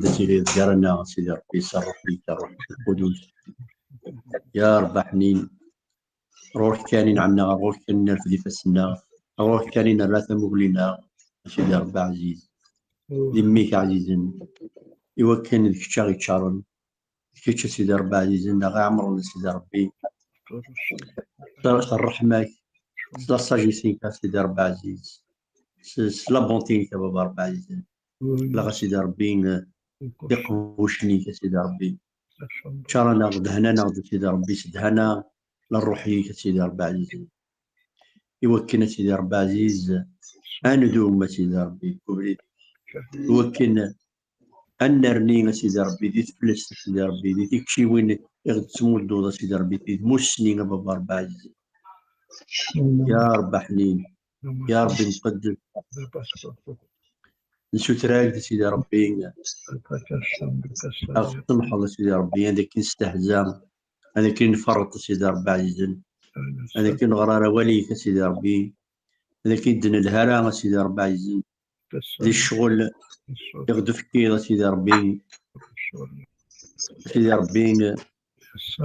التي ذكرنا سيدي ربي يصرف فيك الروح القدس يا رب حنين روح كانين عنا روح كانين في فسنا روح كانين لا تمغلنا سيدي ربي عزيز ذميك عزيز يوكن الكتشاغي تشارن كيتش سيدي ربي عزيز غا عمرنا سيدي ربي الرحمة لا ساجيسينك سيدي ربي عزيز لا بونتينك بابا ربي عزيز لا سيدي ربي يقوشني سيدي ربي شارنا غدهنا نغد سيدي ربي سدهنا للروحي سيدي ربي عزيز يوكلنا سيدي ربي عزيز أندوم سيدي ربي كبري يوكلنا أن نرني سيدي ربي دي تفلس سيدي ربي دي تكشي وين يغد تمود دوضة سيدي ربي دي موسني بابا ربي عزيز يا رب حنين يا ربي مقدس نشوتراك سيدي ربي أغطم الله سيدي ربي هذاك نستهزا هذاك نفرط سيدي ربي عزيز هذاك نغرار وليك سيدي ربي هذاك يدن الهرا سيدي ربي عزيز ذي الشغل يغدو فكيرة سيدي ربي سيدي ربي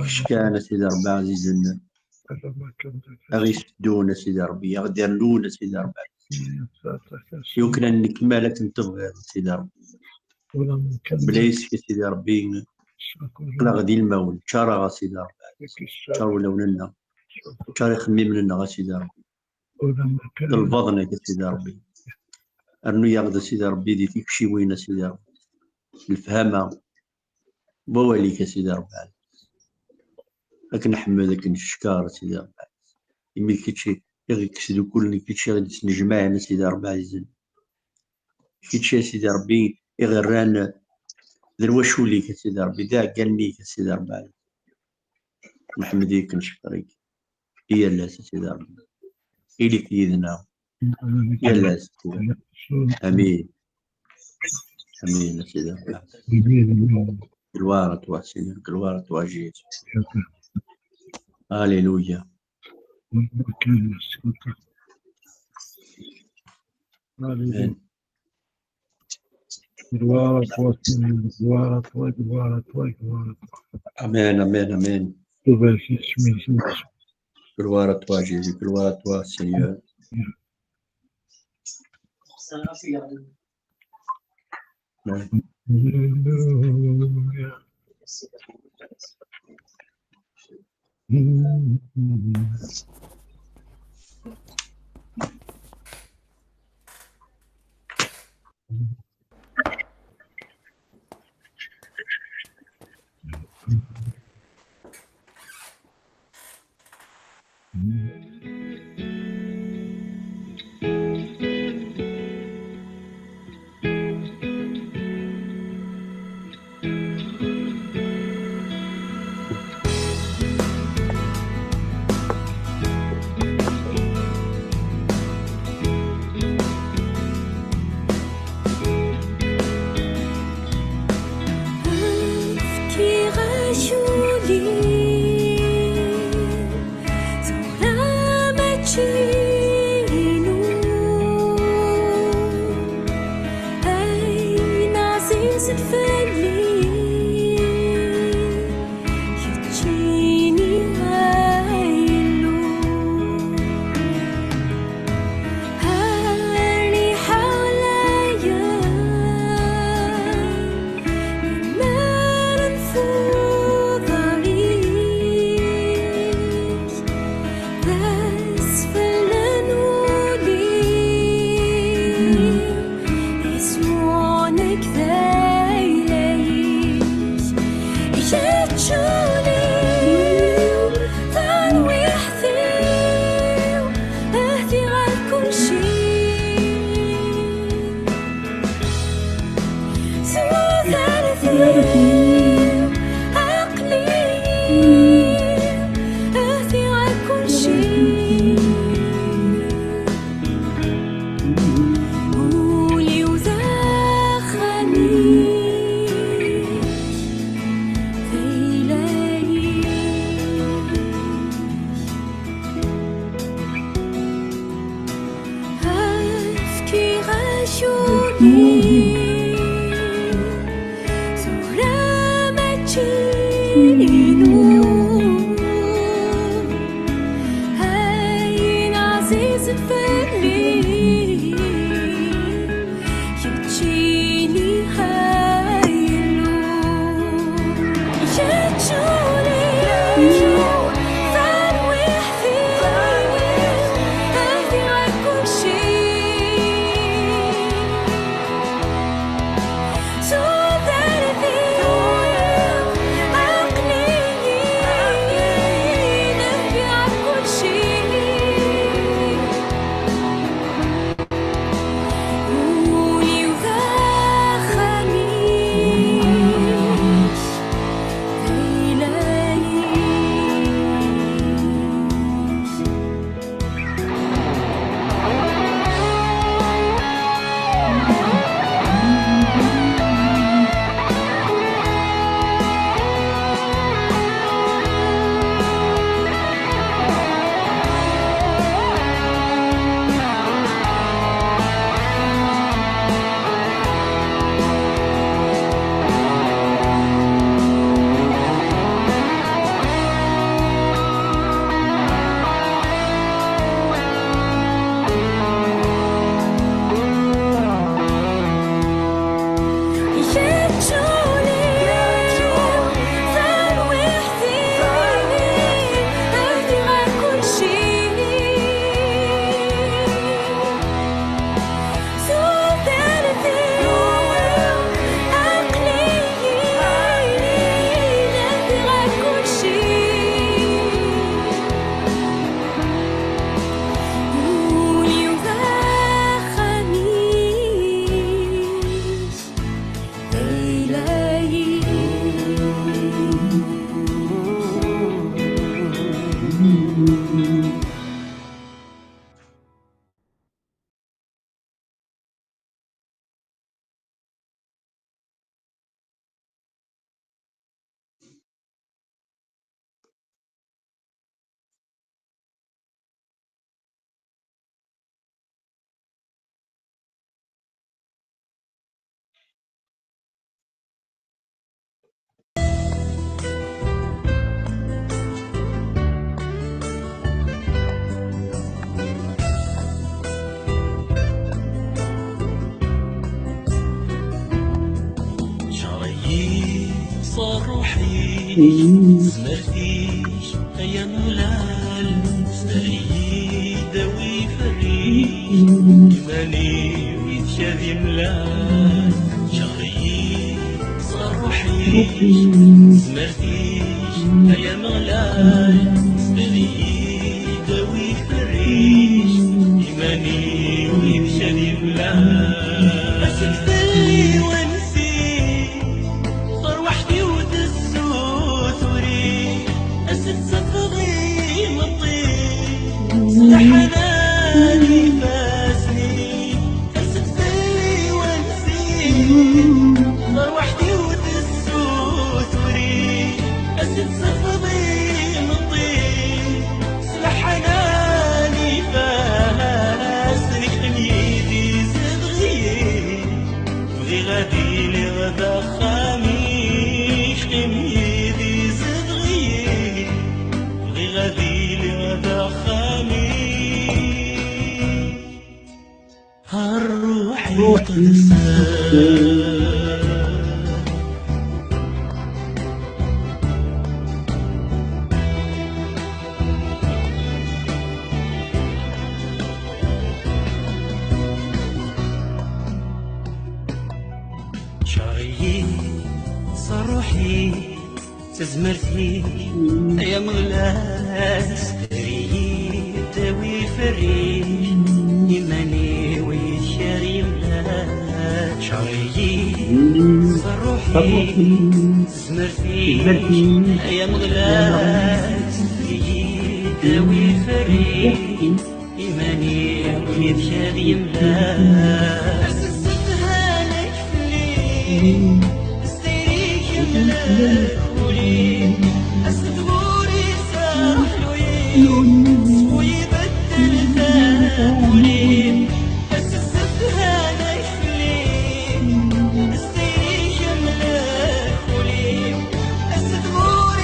شكان سيدي ربي عزيز أغيس دون سيدي ربي أغدر لون سيدي ربي يمكن أن نكملك نتبغي سيدي ربي بلايس في سيدي ربي لا غدي المول شارع سيدي ربي شارع لوننا شارع خميم لنا سيدي ربي البضنة سيدي ربي أرنو يغدى سيدي ربي دي تكشي وين سيدي ربي الفهامة بواليك سيدي ربي لكن نحمدك نشكار سيدي ربي يمي كيتشي يغي كسدو كل كيتشي غادي تنجمعنا سيدي ربي عزيز كيتشي سيدي ربي يغران ذروشو ليك سيدي ربي دا قالني سيدي ربي عزيز نحمدك نشكرك هي لا سيدي ربي إليك يدنا يا لا سيدي امين امين سيدي ربي الوارد واسين الوارد واجيز هاليلويا امين امين امين امين الوارد واجيز الوارد واسين صار روحي زمرتيش أيام ولال ستري داوي فريش إيماني ويتشافي ملال شهري صار روحي زمرتيش أيام ولال ستري داوي فريش إيماني ويتشافي ملال أسكتلي حناني فاسني أسدلي وانسي صار وحدي وتسوت وري أسد صفضي مطي سلا حناني فاسني خميدي زبغي بغي غادي لي غدا خاميش خميدي زبغي بغي غادي لي غدا خاميش الروح قدسان شعري صار روحي تزمرتي أيام غلاس تري داوي فريش إيماني ويشاري ملاك شعري صار روحي تزمرتي أيام غلاس تري داوي فريش إيماني ويشاري ملاك أسستها لك فلي استريك ملاك أسدوري ساحلوي ويبدل ذاولي أسستها نشلي استريك ملاك ولي أسدوري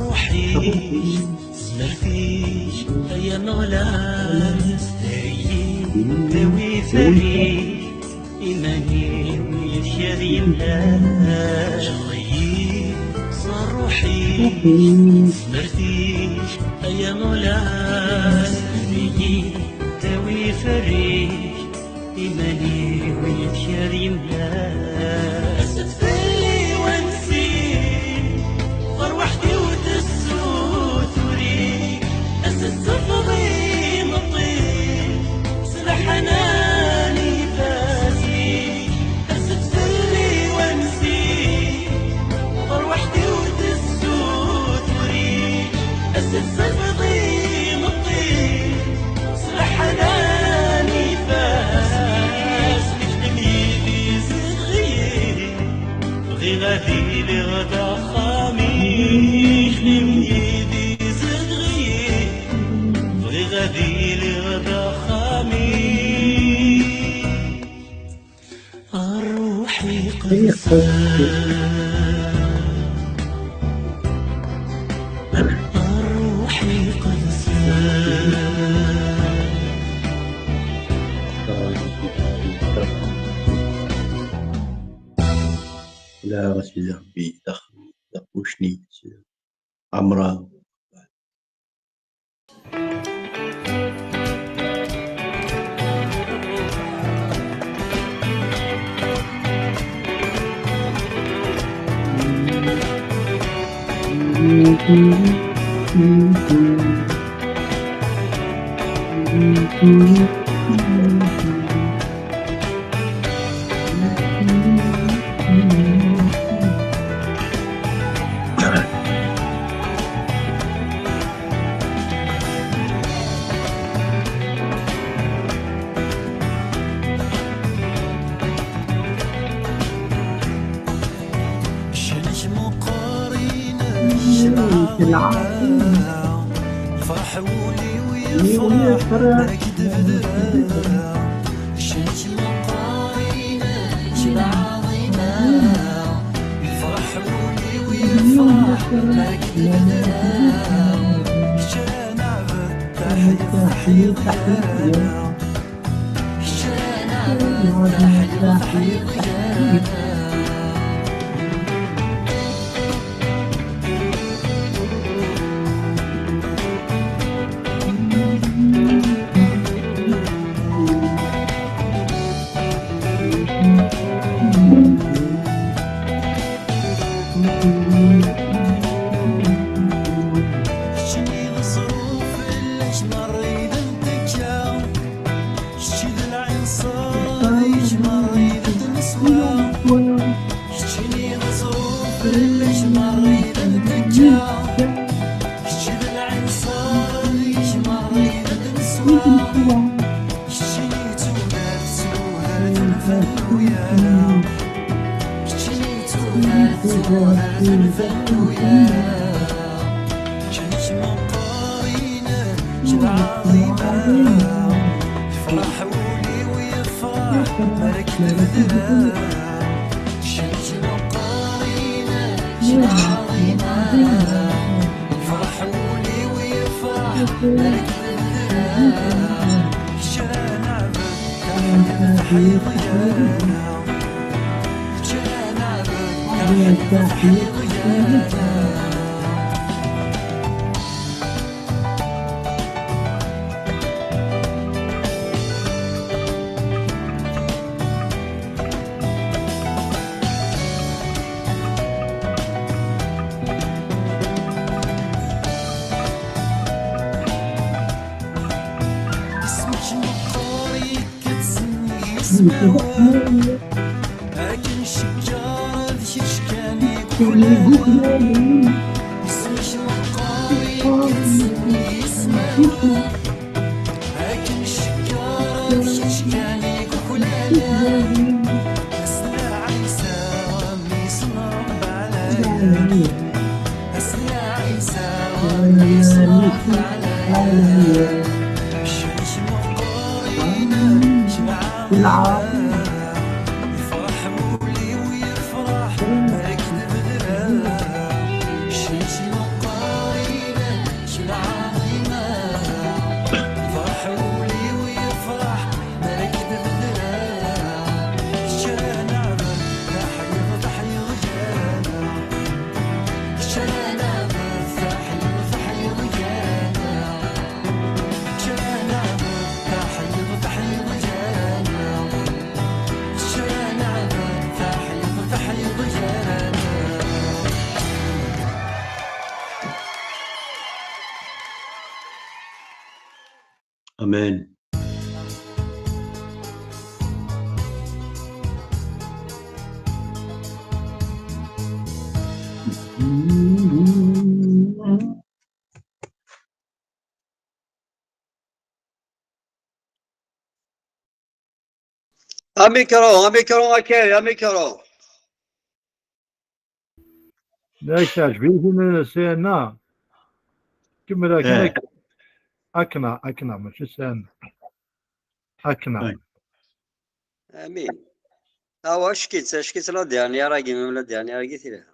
روحي سمرتيش يا نغلان ستريي ذوي فريد إيماني ويشاري الله شغيي صار روحي سمرتيش يا نغلان ستريي ذوي فريد إيماني ويشاري الله أستفلي وانسي غير وحدي وتسوت وريك أستفضي مطير سلاح حناني فاسي أستفلي وانسي غير وحدي وتسوت وريك أستفضي مطير سلاح حناني فاسي نخدم يدي زغير بغي غادي لغدا خامي خدم يدي زغير بغي غادي لغدا خامي روحي روحي لا سيدي ربي وشني عمرها فرح ولي ويفرح كدبدرا شنت مقارينا شبعضينا فرح ولي ويفرح كدبدرا شانا تحية تحية شانا تحية تحية لكن شجارة ذي كان اسمش مقاري كتسمي اسمه لكن شجارة ذي كان كلالا أسنى عيسى وميس رب على أسنى عيسى وميس رب على شمش مقارينا شمعة يفرح مولي ويفرح ملك البدرة شمس مقارينا Amen. Un micro, هكايا ميكرو. لا تعجبني سينا كمل إيه. أكنا ماشي سينا أكنا أي. امين. اوا شكيت لا ديرني راكي من لا ديرني راكي لها.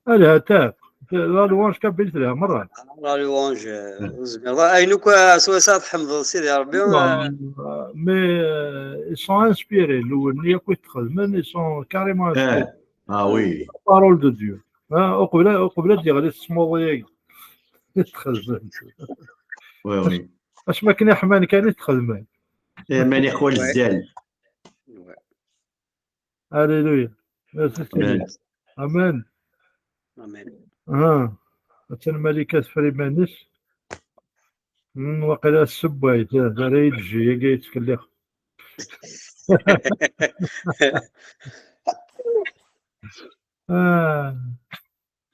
الهتاف لا لوانش كبلت لها مرة لا لوانج زمير اينوك سويسات حمد سيدي ربي. مي ils sont inspirés الأول اللي كنت تخدمن ils sont carrément inspirés إيه. وي. parole de Dieu قبل دي غادي تسمو ياك تخدمن وي. اش ما كنا حمان كان تخدمن إيه ماني خوال الزال. هاليلويا أمان. امان امين. حتى الملكة فريمانس وقيلا السبايت راه يجي كاع يتكلخ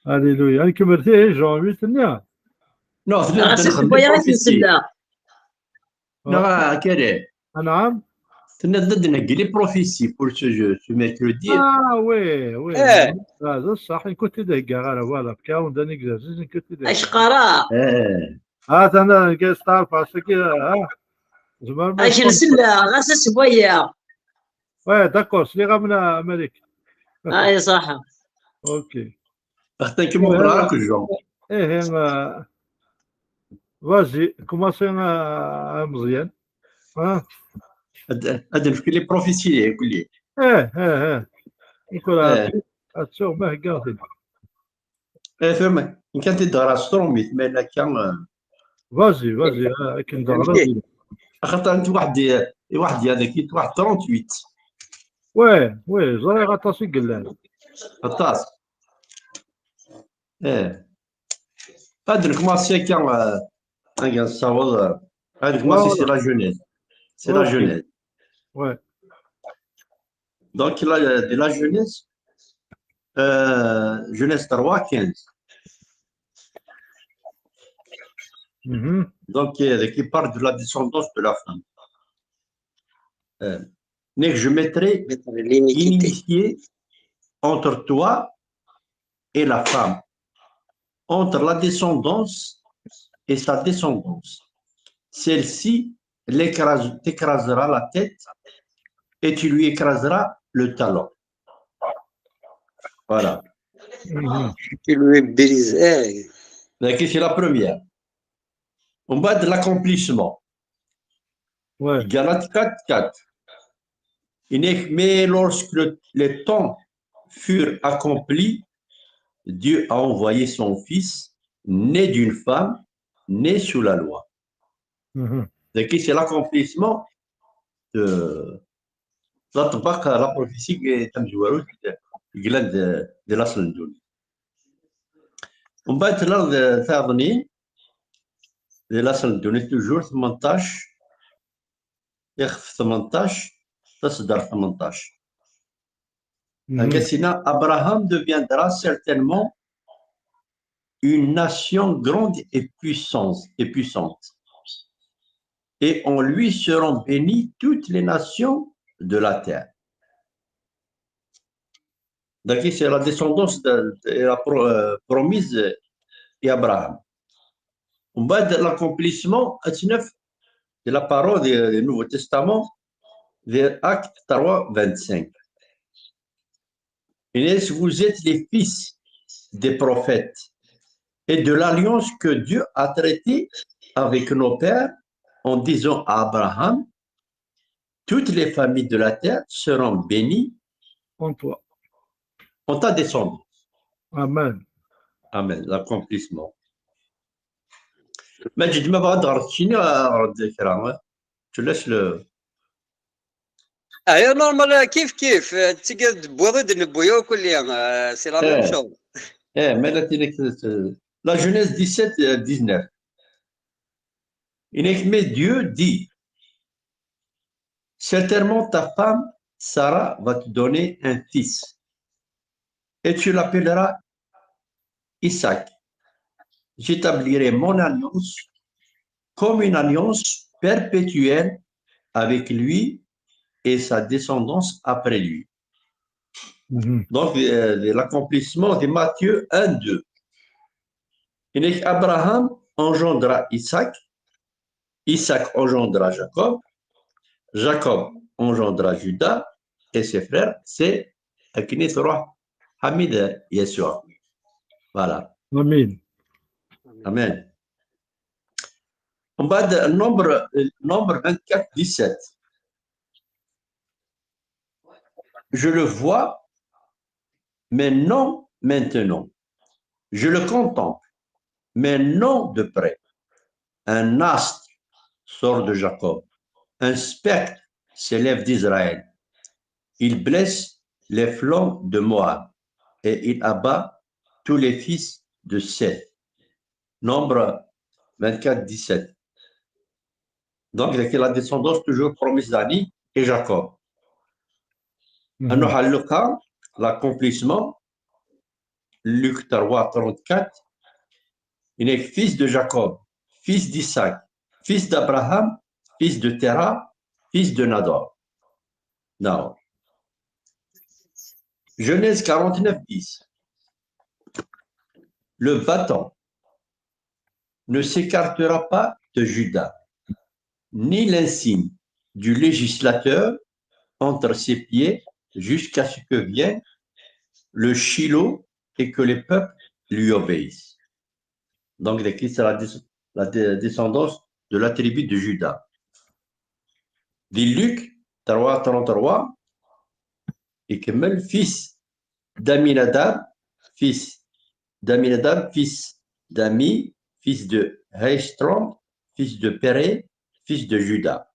هاليلويا انا كبرتي جون 8 نو راه تنبدا نخدم بغيت بروفيسي. نسلا نو كاري. نعم تنبدا نهكي لي بروفيسي بور سو ميركودي. وي إيه. هذا صح كنت دايكا غير فوالا بكاون داني كزاز كنت اش دايكا قرا إيه. انا كاس تعرف عساكي زعما ما اش نسلا غاس سبويا وي داكور سلي غامنا ملك اي صح اوكي أختي كيما براك الجون. ايه فازي كوماسي مزيان هاد نفكر لي بروفيسي كلي. يقول إيه. هاتسوغ ما هكا إيه فهم. إن كانت تدار ستروميت مالا كان. فازي كي ندغرا خاطر انت واحد هذاك واحد 38 وي زري غطاسي قلال غطاس. هاد نكماسي كان نصاوب هاد نكماسي سي لا جونيز. سي لا جونيز. وي دونك دي لا جونيز جونيز 3 15. Donc, qui parle de la descendance de la femme. Je mettrai l'inimitié entre toi et la femme, entre la descendance et sa descendance. Celle-ci t'écrasera la tête et tu lui écraseras le talon. Voilà. Tu lui brises. C'est la première. On va de l'accomplissement. Ouais. Galates 4:4. Mais lorsque les temps furent accomplis, Dieu a envoyé son Fils, né d'une femme, né sous la loi. C'est l'accomplissement de la prophétie qui est de la Sindoni. On va être là de la Sindoni, toujours 18. يخف 18 تصدر 18. Abraham deviendra certainement une nation grande et puissante. Et en lui seront bénies toutes les nations de la terre. Donc c'est la descendance de la promise d'Abraham. On va de l'accomplissement de la parole du Nouveau Testament vers Actes 3, 25. Et vous êtes les fils des prophètes et de l'alliance que Dieu a traitée avec nos pères en disant à Abraham, toutes les familles de la terre seront bénies en toi, en ta descendance. Amen. Amen, l'accomplissement. Mais je dis, mais tu laisses le... هي نورمال كيف تقدر تبوض نبويا وكل يوم سي لا ميم شوز. mais la Genèse 17, 19. Mais Dieu dit certainement ta femme, Sarah, va te donner un fils, et tu l'appelleras Isaac. J'établirai mon alliance comme une alliance perpétuelle avec lui et sa descendance après lui. Donc, l'accomplissement de Matthieu 1, 2. Et Abraham engendra Isaac, Isaac engendra Jacob, Jacob engendra Judas et ses frères, c'est Akini Surah Hamid Yeshua. Voilà. Amen. Amen. En bas de nombre 24, 17. Je le vois, mais non maintenant. Je le contemple, mais non de près. Un astre sort de Jacob. Un spectre s'élève d'Israël. Il blesse les flancs de Moab et il abat tous les fils de Seth. Nombre 24, 17. Donc, c'est la descendance toujours promise d'Ani et Jacob. L'accomplissement, Luc 3, 34, il est fils de Jacob, fils d'Isaac, fils d'Abraham, fils de Terah, fils de Nador. Now, Genèse 49, 10. Le bâton ne s'écartera pas de Juda, ni l'insigne du législateur entre ses pieds jusqu'à ce que vienne le Shiloh et que les peuples lui obéissent. Donc, c'est la descendance de la tribu de Juda. Dit Luc 3, 33, et Kemel, fils d'Aminadab, fils d'Ami, fils de Hestron, fils de Péré, fils de Juda.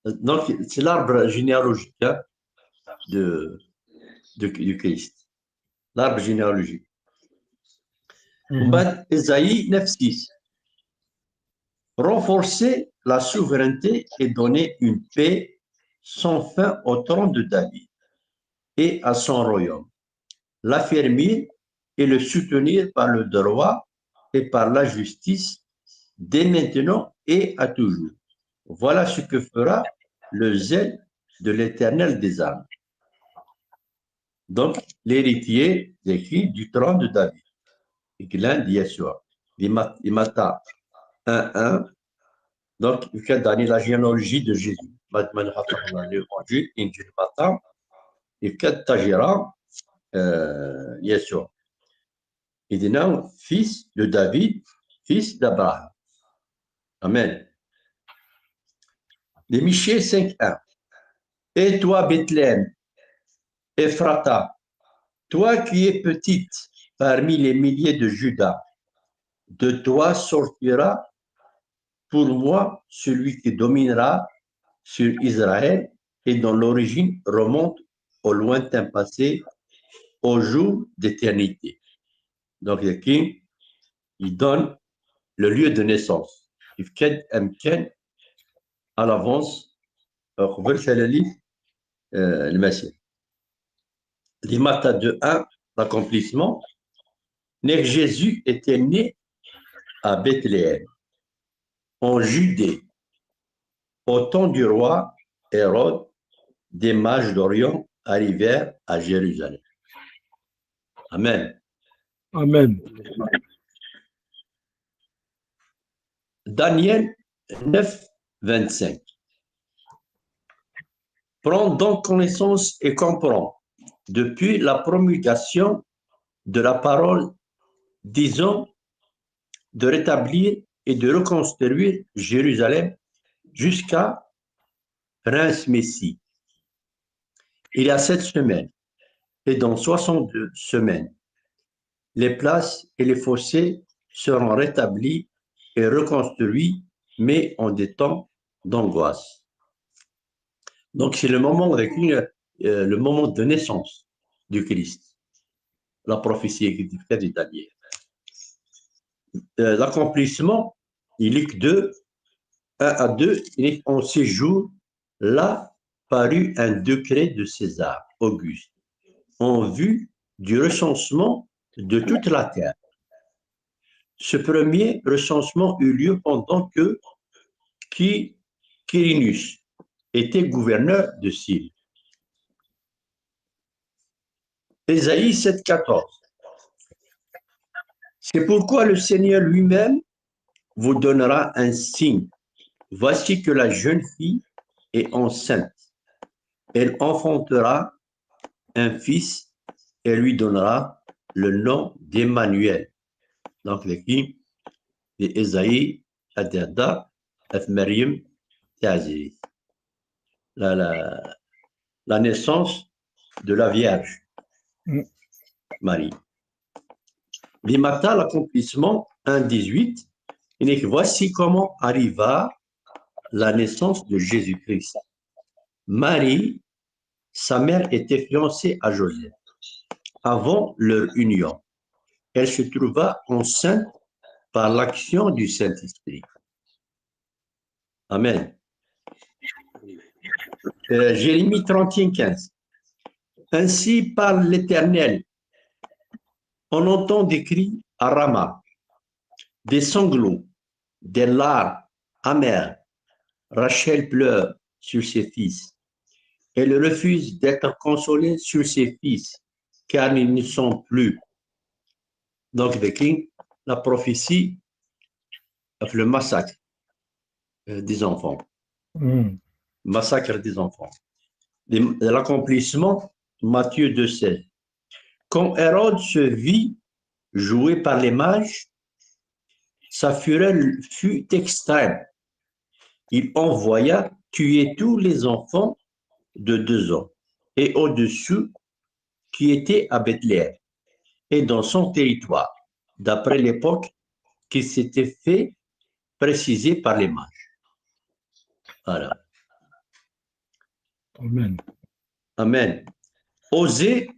Donc, c'est l'arbre généalogique hein, du Christ. L'arbre généalogique. Ésaïe 9.6. Renforcer la souveraineté et donner une paix sans fin au trône de David et à son royaume. L'affermir et le soutenir par le droit et par la justice dès maintenant et à toujours. Voilà ce que fera le zèle de l'Éternel des armées. Donc, l'héritier décrit du trône de David. L'un de Yeshua. Imata 1.1. Donc, il faut donner la généalogie de Jésus. L'évangile, Injil Mata. Il faut Tajira Yeshua. Il dit non, fils de David, fils d'Abraham. Amen. Les Michée 5.1. Et toi, Bethléem, Ephrata, toi qui es petite parmi les milliers de Juda, de toi sortira pour moi celui qui dominera sur Israël et dont l'origine remonte au lointain passé, au jour d'éternité. Donc, il donne le lieu de naissance. Il fait à l'avance, le Messie. L'Imata 2.1, l'accomplissement, Jésus était né à Bethléem, en Judée, au temps du roi Hérode, des mages d'Orient arrivèrent à Jérusalem. Amen. Amen. Daniel 9, 25. Prends donc connaissance et comprends, depuis la promulgation de la parole, disons, de rétablir et de reconstruire Jérusalem jusqu'à Prince Messie. Il y a 7 semaines, et dans 62 semaines, les places et les fossés seront rétablis et reconstruits, mais en des temps d'angoisse. Donc, c'est le moment le moment de naissance du Christ, la prophétie qui est faite d'Italie. L'accomplissement, il est que 1 à 2, il est en séjour là parut un décret de César Auguste en vue du recensement de toute la terre. Ce premier recensement eut lieu pendant que Quirinus était gouverneur de Syrie. Ésaïe 7,14. C'est pourquoi le Seigneur lui-même vous donnera un signe. Voici que la jeune fille est enceinte. Elle enfantera un fils et lui donnera le nom d'Emmanuel. Donc, les filles d'Ésaïe, Adada, Maryam, Tazir. La naissance de la Vierge Marie. Limata, l'accomplissement 1,18, il dit que voici comment arriva la naissance de Jésus-Christ. Marie, sa mère, était fiancée à Joseph. Avant leur union, elle se trouva enceinte par l'action du Saint-Esprit. Amen. Jérémie 31,15. Ainsi parle l'Éternel. On entend des cris à Rama, des sanglots, des larmes amères. Rachel pleure sur ses fils. Elle refuse d'être consolée sur ses fils, car ils ne sont plus. Donc, la prophétie, le massacre des enfants. Massacre des enfants. L'accomplissement, Matthieu 2,16. Quand Hérode se vit joué par les mages, sa fureur fut extrême. Il envoya tuer tous les enfants de 2 ans et au-dessous qui étaient à Bethléem et dans son territoire, d'après l'époque qui s'était fait préciser par les mages. Voilà. Amen. Amen. Osée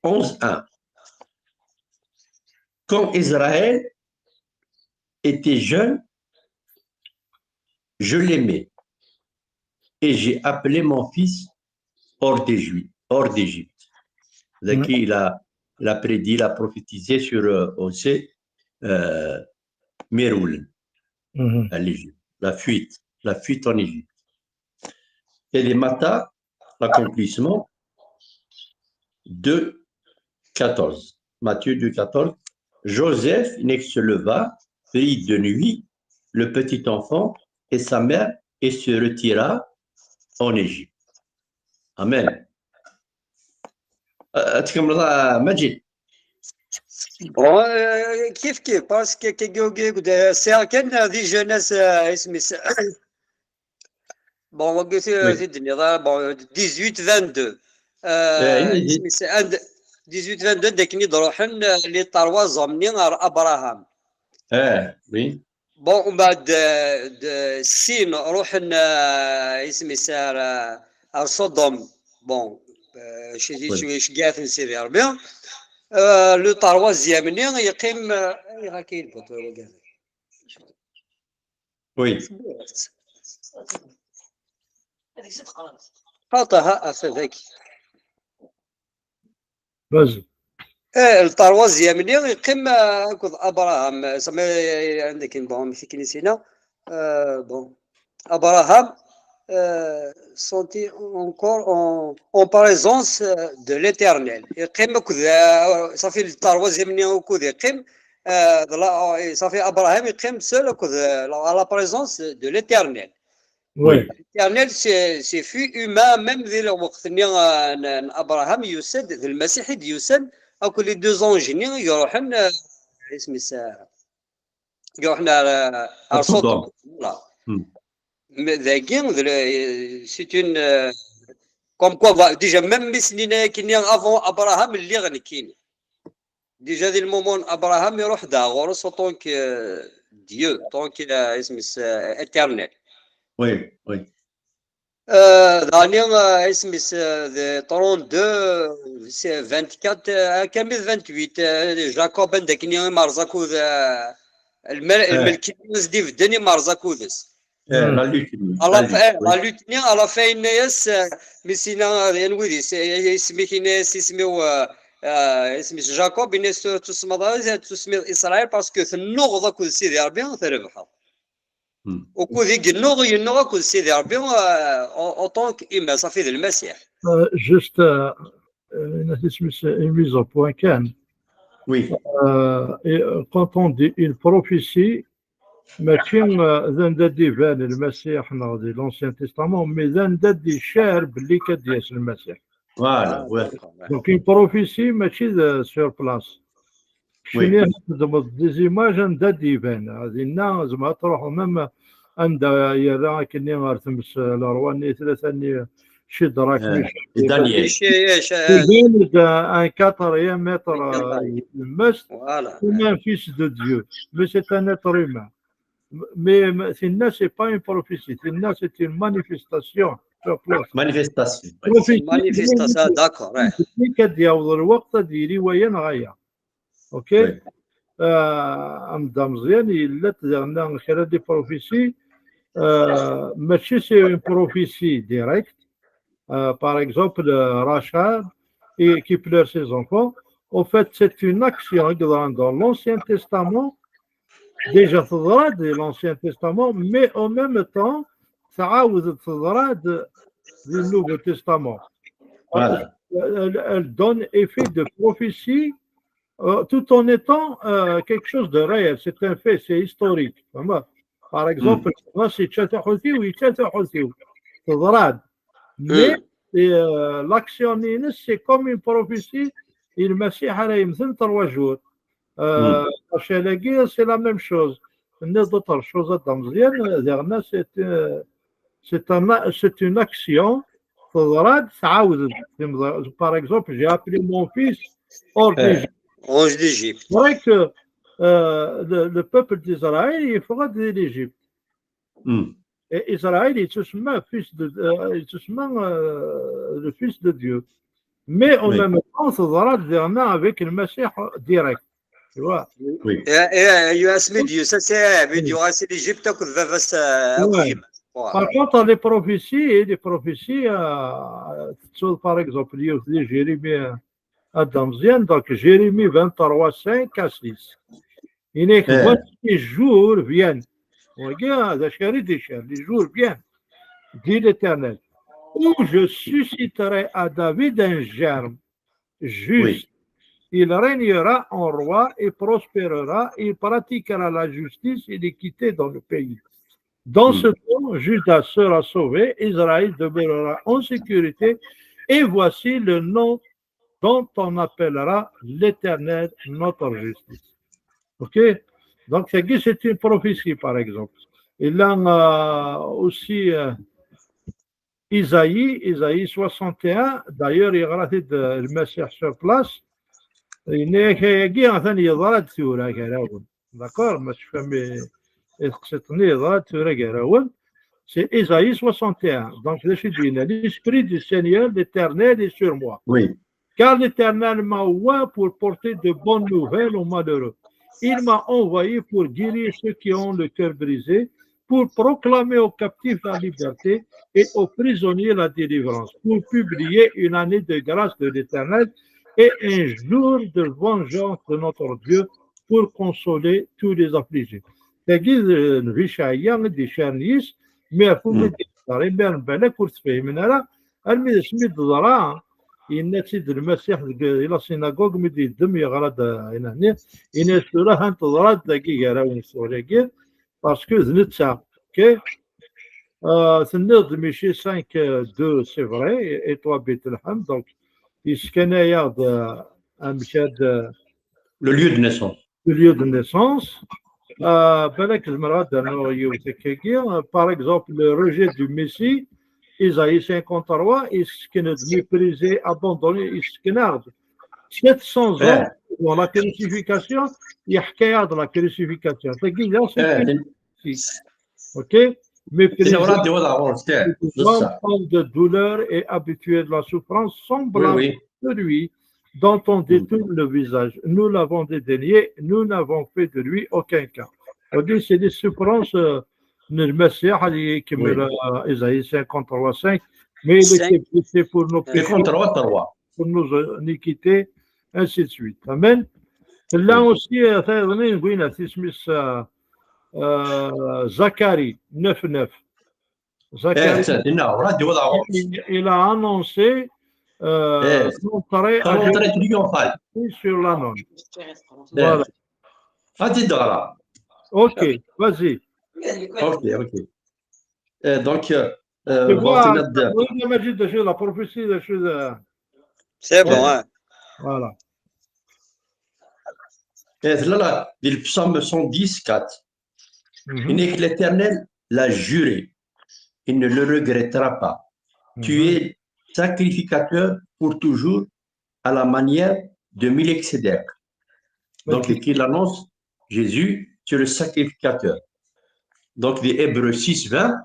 11,1. Quand Israël était jeune, je l'aimais et j'ai appelé mon fils hors d'Égypte. Il a prédit, il a prophétisé sur Osée, Méroul, à l'Égypte, la fuite en Égypte. Et les Matta, l'accomplissement, 2,14. Matthieu 2,14. Joseph se leva, prit de nuit le petit enfant et sa mère et se retira en Égypte. Amen. Majid. Bon, كيف باسكو كي ساعة كان هذه جناس اسمي بون قلت في الدنيا بون 18 22 اسمي 18 22 داك نروحن لي طروازا مني ابراهام وي بون ومن بعد السين روحن اسمي سار صدوم بون شويه شقاث نسير يا ربي لو طروازيام مني يقيم كاين بوطو كاع وي قاطها افذاك Vas-y. الطروازيام مني يقيم كود ابراهام سما عندك بون في كنيسينا بون ابراهام sentit encore en présence de l'éternel. Ça fait le troisième niveau de Kim. Ça fait Abraham et seul à la présence de l'éternel. Oui. L'éternel, c'est fut humain, même dès le moment où Abraham يوسد le Messie يوسد أو que les 2 anges يروحن اسمه ça يروحن على صدوم. C'est une comme quoi déjà même مثلنا كنا avant Abraham اللي غنكين déjà dès le moment Abraham يروح داغور en tant que Dieu tant qu'il اسمه éternel. Oui, oui. دانيال اسمه 32 c'est 24 كامل 28 جاكوب عندك كنا مرزقو الملك دي في الدنيا مرزقو ذس لا لوتني على لوتني على فين ناس مسينا ينويدي اسمي كي ناس اسميو اسمي جاكوب الناس تسمى اسرائيل باسكو النغضه كل سيدي ربي تربحها وكل ذيك النغ كل سيدي ربي اوطونك اما صافي المسيح. جوست une mise au point كان. Oui. Quand on dit une prophétie, ماشي ذا فان المسيح ناضي لونسيان تيستامون مي ذا شعر باللي كدياس المسيح. فوالا دونك اون بروفيسي ماشي سور بلاص. شنو نخدموا دي زيماج ذا ديفان هذه زعما تروحوا ميم عند يرا كني غارتمس الرواني ثلاثه شي دراك دانيال ان 4 متر مس وما فيش دو ديو مي سي ان اتر هيومان. Mais Sinna, ce n'est pas une prophétie. Sinna, c'est une manifestation sur place. Manifestation. Manifestation, d'accord. كدياوض الوقت ديري وين غاية. اوكي. أمدا مزيان إلا تزعنا خلال دي بروفيسي ماشي سي اون بروفيسي ديريكت. Par exemple, Rachel qui pleure ses enfants. En fait, c'est une action dans l'Ancien Testament. Déjà تضراد de l'Ancien Testament, mais en même temps, تعاود تضراد du Nouveau Testament. Voilà. Elle donne effet de prophétie tout en étant quelque chose de réel. C'est un fait, c'est historique. Par exemple, c'est تشاتحوثي ويتشاتحوثي تضراد. Mais l'action c'est comme une prophétie. المسيح راه يمثل 3 jours. C'est la même chose. D'autres choses c'est une action. Par exemple, j'ai appelé mon fils hors d'Égypte. C'est vrai que le peuple d'Israël, il fera de l'Égypte. Et Israël, il se met le fils de Dieu. Mais en même temps, c'est avec le Messie direct. Tu vois. Oui. Par contre, les prophéties, par exemple, Jérémie Adamzian, donc Jérémie 23, 5 à 6. Il est que 26 jours viennent. Regarde, les jours viennent, dit l'Éternel, où je susciterai à David un germe juste. Il régnera en roi et prospérera, il pratiquera la justice et l'équité dans le pays. Dans ce temps, Juda sera sauvé, Israël demeurera en sécurité, et voici le nom dont on appellera l'Éternel notre justice. Ok? Donc, c'est une prophétie, par exemple. Il y a aussi Isaïe 61, d'ailleurs, il y aura le Messie sur place. D'accord, c'est Isaïe 61. Donc, l'Esprit du Seigneur, l'Éternel est sur moi. Oui. Car l'Éternel m'a oint pour porter de bonnes nouvelles aux malheureux. Il m'a envoyé pour guérir ceux qui ont le cœur brisé, pour proclamer aux captifs la liberté et aux prisonniers la délivrance, pour publier une année de grâce de l'Éternel et un jour de vengeance de notre Dieu pour consoler tous les affligés. C'est-à-dire, mais ينتسد المسيح الى سيناغوغ مدي دم يغرد هنا ينسوره انت ضراد دقيقه راه ونسوله باسكو زنتسا اوكي سنض ماشي 5 2 سي فري اي توا بيت الحم دونك يسكن ياخذ امشاد لو lieu de naissance. Le lieu de naissance. بالك المراه انه يوتكيكي par exemple le rejet du Messie. Isaïe 53, il se méprisé, abandonné, il se 700 ans dans la crucifixion, il y a de la crucifixion. Ok? Méprisé, de douleur et habitué de la souffrance, semblable de lui, dont on détourne le visage. Nous l'avons dédaigné, nous n'avons fait de lui aucun cas. C'est des souffrances المسيح اللي يكمل إزاي 53 mais il était blessé pour nos péchés, 53 pour nos iniquités, ainsi de suite. Amen. Là aussi, ثاني نقولنا تسميس Zacharie 9:9. Zacharie, il a annoncé l'entrée triomphale sur la nonne. Voilà. Ok, vas-y. Ok. Donc, Tu vois, la prophétie de choses. C'est bon, hein. Voilà. Là, le psaume 110, 4. Il n'est que l'Éternel l'a juré. Il ne le regrettera pas. Tu es sacrificateur pour toujours à la manière de Melchizedek. Donc, il annonce Jésus, tu es le sacrificateur. Donc, les Hébreux 6:20,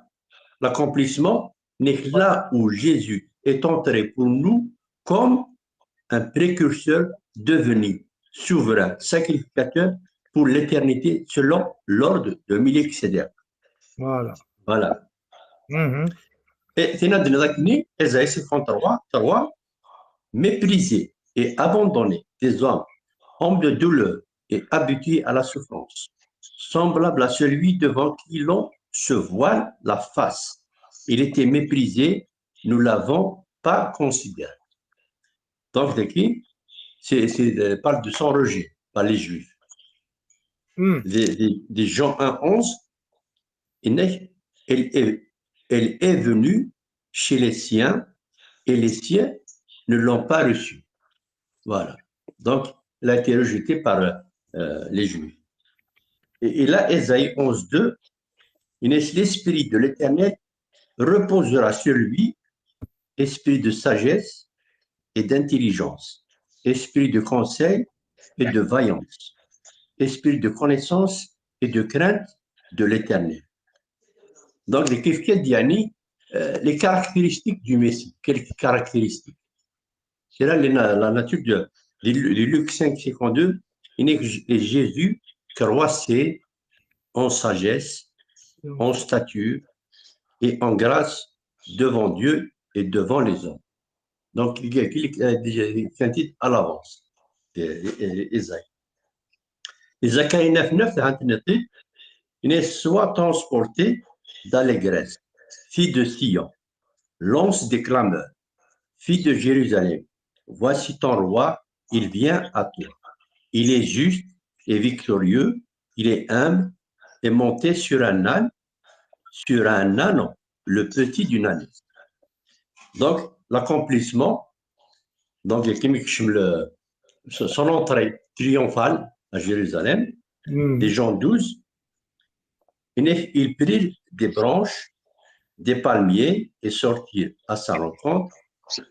l'accomplissement n'est que là où Jésus est entré pour nous comme un précurseur devenu souverain, sacrificateur pour l'éternité selon l'ordre de Melchizedek. Voilà. Et Ésaïe 53, méprisé et abandonné des hommes de douleur et habitués à la souffrance, semblable à celui devant qui l'on se voile la face. Il était méprisé, nous ne l'avons pas considéré. Donc, de qui? Parle de son rejet par les Juifs. Des Jean 1:11, elle est venue chez les siens et les siens ne l'ont pas reçue. Voilà. Donc, elle a été rejetée par les Juifs. Et là, Ésaïe 11:2, l'Esprit de l'Éternel reposera sur lui, esprit de sagesse et d'intelligence, esprit de conseil et de vaillance, esprit de connaissance et de crainte de l'Éternel. Donc, les caractéristiques du Messie, quelques caractéristiques. C'est là la nature de Luc 5:52, il est que Jésus croissait en sagesse, en stature et en grâce devant Dieu et devant les hommes. Donc, il y a un titre à l'avance, Ésaïe. Et Zacharie 9:9, il est soit transporté d'allégresse, fille de Sion, lance des clameurs, fille de Jérusalem, voici ton roi, il vient à toi. Il est juste et victorieux, il est humble et monté sur un âne, le petit d'une âne. Donc, l'accomplissement, donc son entrée triomphale à Jérusalem, des Jean 12, il prit des branches, des palmiers et sortit à sa rencontre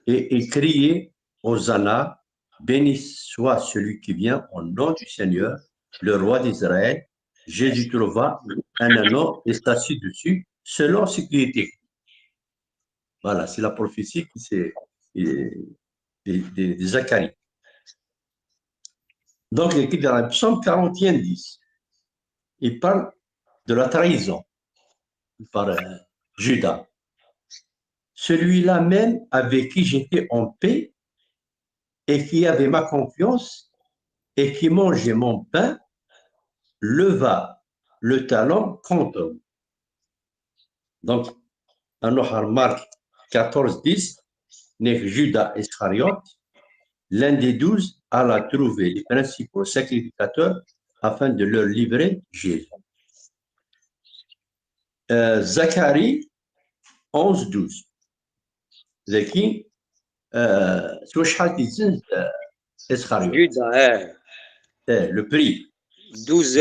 et il criait Hosanna, béni soit celui qui vient au nom du Seigneur, le roi d'Israël. Jésus trouva un anneau et s'assit dessus selon ce qui était écrit. Voilà, c'est la prophétie de Zacharie. Donc, il écrit dans le psaume 41:10, il parle de la trahison par Judas. Celui-là même avec qui j'étais en paix et qui avait ma confiance et qui mangeait mon pain, leva le talon contre moi. Donc, dans Marc 14:10, Judas Iscariote, l'un des 12, alla trouver les principaux sacrificateurs afin de leur livrer Jésus. Zacharie 11:12. Zaki, le prix. 12,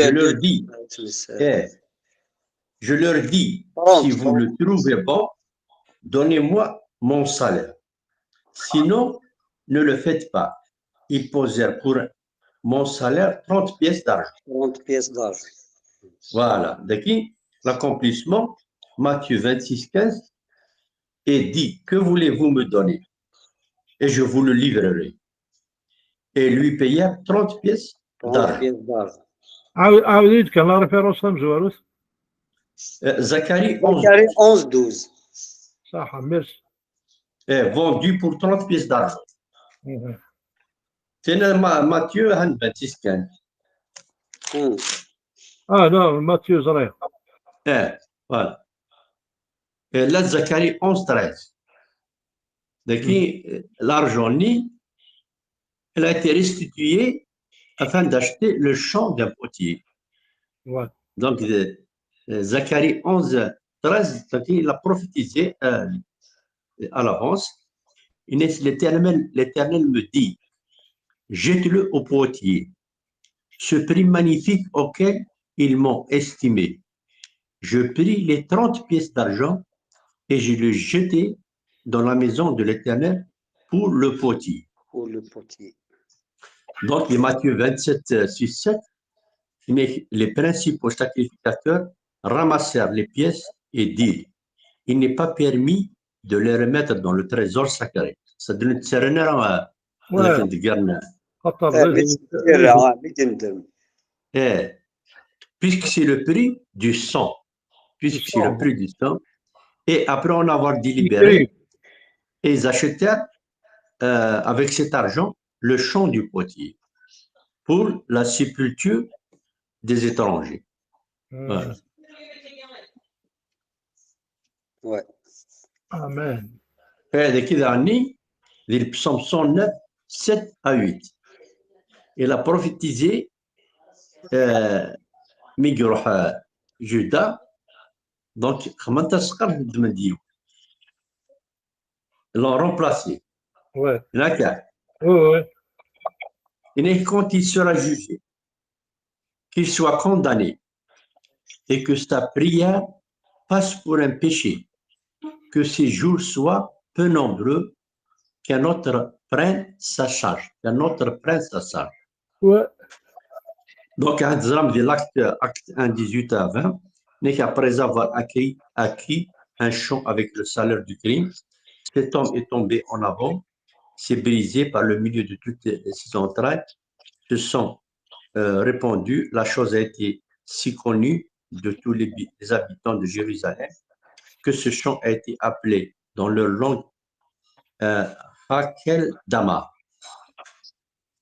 je leur dis, si vous le trouvez bon, donnez-moi mon salaire. Sinon, ne le faites pas. Ils posèrent pour mon salaire 30 pièces d'argent. 30 pièces d'argent. Voilà. D'accord. L'accomplissement, Matthieu 26:15, et dit, que voulez-vous me donner? Et je vous le livrerai. Et lui payèrent 30 pièces d'argent. عاود كان لا ريفيرونس مزوروث Zacharie 11, Zacharie 11, 12. صح ميرسي. vendu pour 30 pièces d'argent. C'est Matthieu 26 كان. مم. لا ماتيو زريق. Voilà. Et là, Zacharie 11, 13. L'argent ni, elle a été restituée afin d'acheter le champ d'un potier. Ouais. Donc, Zacharie 11, 13, il a prophétisé à l'avance. L'Éternel me dit, jette-le au potier, ce prix magnifique auquel ils m'ont estimé. Je pris les 30 pièces d'argent et je le jetai dans la maison de l'Éternel pour le potier. Pour le potier. Donc, les Matthieu 27, 6, 7, les principaux sacrificateurs ramassèrent les pièces et dirent, il n'est pas permis de les remettre dans le trésor sacré. Ça donne puisque c'est le prix du sang. Puisque c'est le prix du sang. Et après en avoir délibéré, ils achetèrent avec cet argent le champ du potier pour la sépulture des étrangers. Voilà. Ouais. Amen. Le psaume 109, 7 à 8. Il a prophétisé Judas. Donc, ils l'ont remplacé. Ouais. D'accord. Ouais. Et quand il sera jugé, qu'il soit condamné et que sa prière passe pour un péché, que ses jours soient peu nombreux, qu'un autre prenne sa charge. Qu'un autre prenne sa charge. Ouais. Donc, un drame de l'acte 1, 18 à 20, n'est qu'après avoir acquis un champ avec le salaire du crime, cet homme est tombé en avant, s'est brisé par le milieu de toutes ses entrailles, se sont répandus, la chose a été si connue de tous les habitants de Jérusalem que ce champ a été appelé dans leur langue Hakel Dama.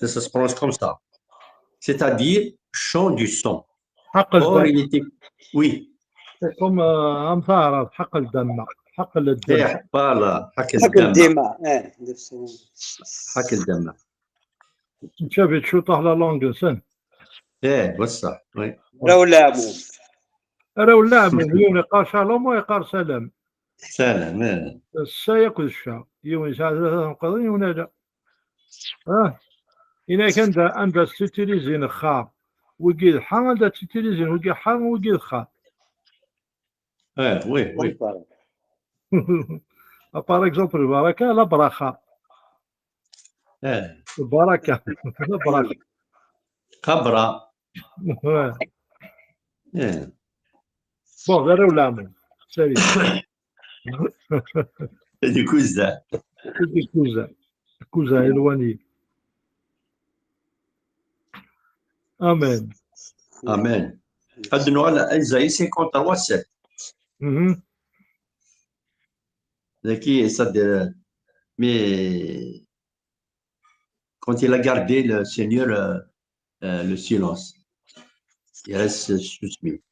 Ça se prononce comme ça. C'est-à-dire champ du sang. Or, il était... Oui. C'est comme أمثال حق الدم. حق الدم. Voilà. حق الدماء. حق الدماء. شوفي تشوطه على لونغ سن. بصح. Oui. راهو لامو. راهو لامو يوني قال شالوم ويقال سلام. سلام. السايق والشا يوني ساعة قضية ونجا. إذا كان عند ستيليزين خاب وقيل حان عند ستيليزين وقيل حان وقيل خاب. Oui. Par exemple, le baraka, la bracha. Le baraka, la bracha. Cabra. Bon, vers où l'âme? Salut. C'est du cousin. C'est du cousin. Cousin éloigné. Amen. Amen. Adnou à Isaïe 53, 7. Mais quand il a gardé le Seigneur le silence, il reste suspect.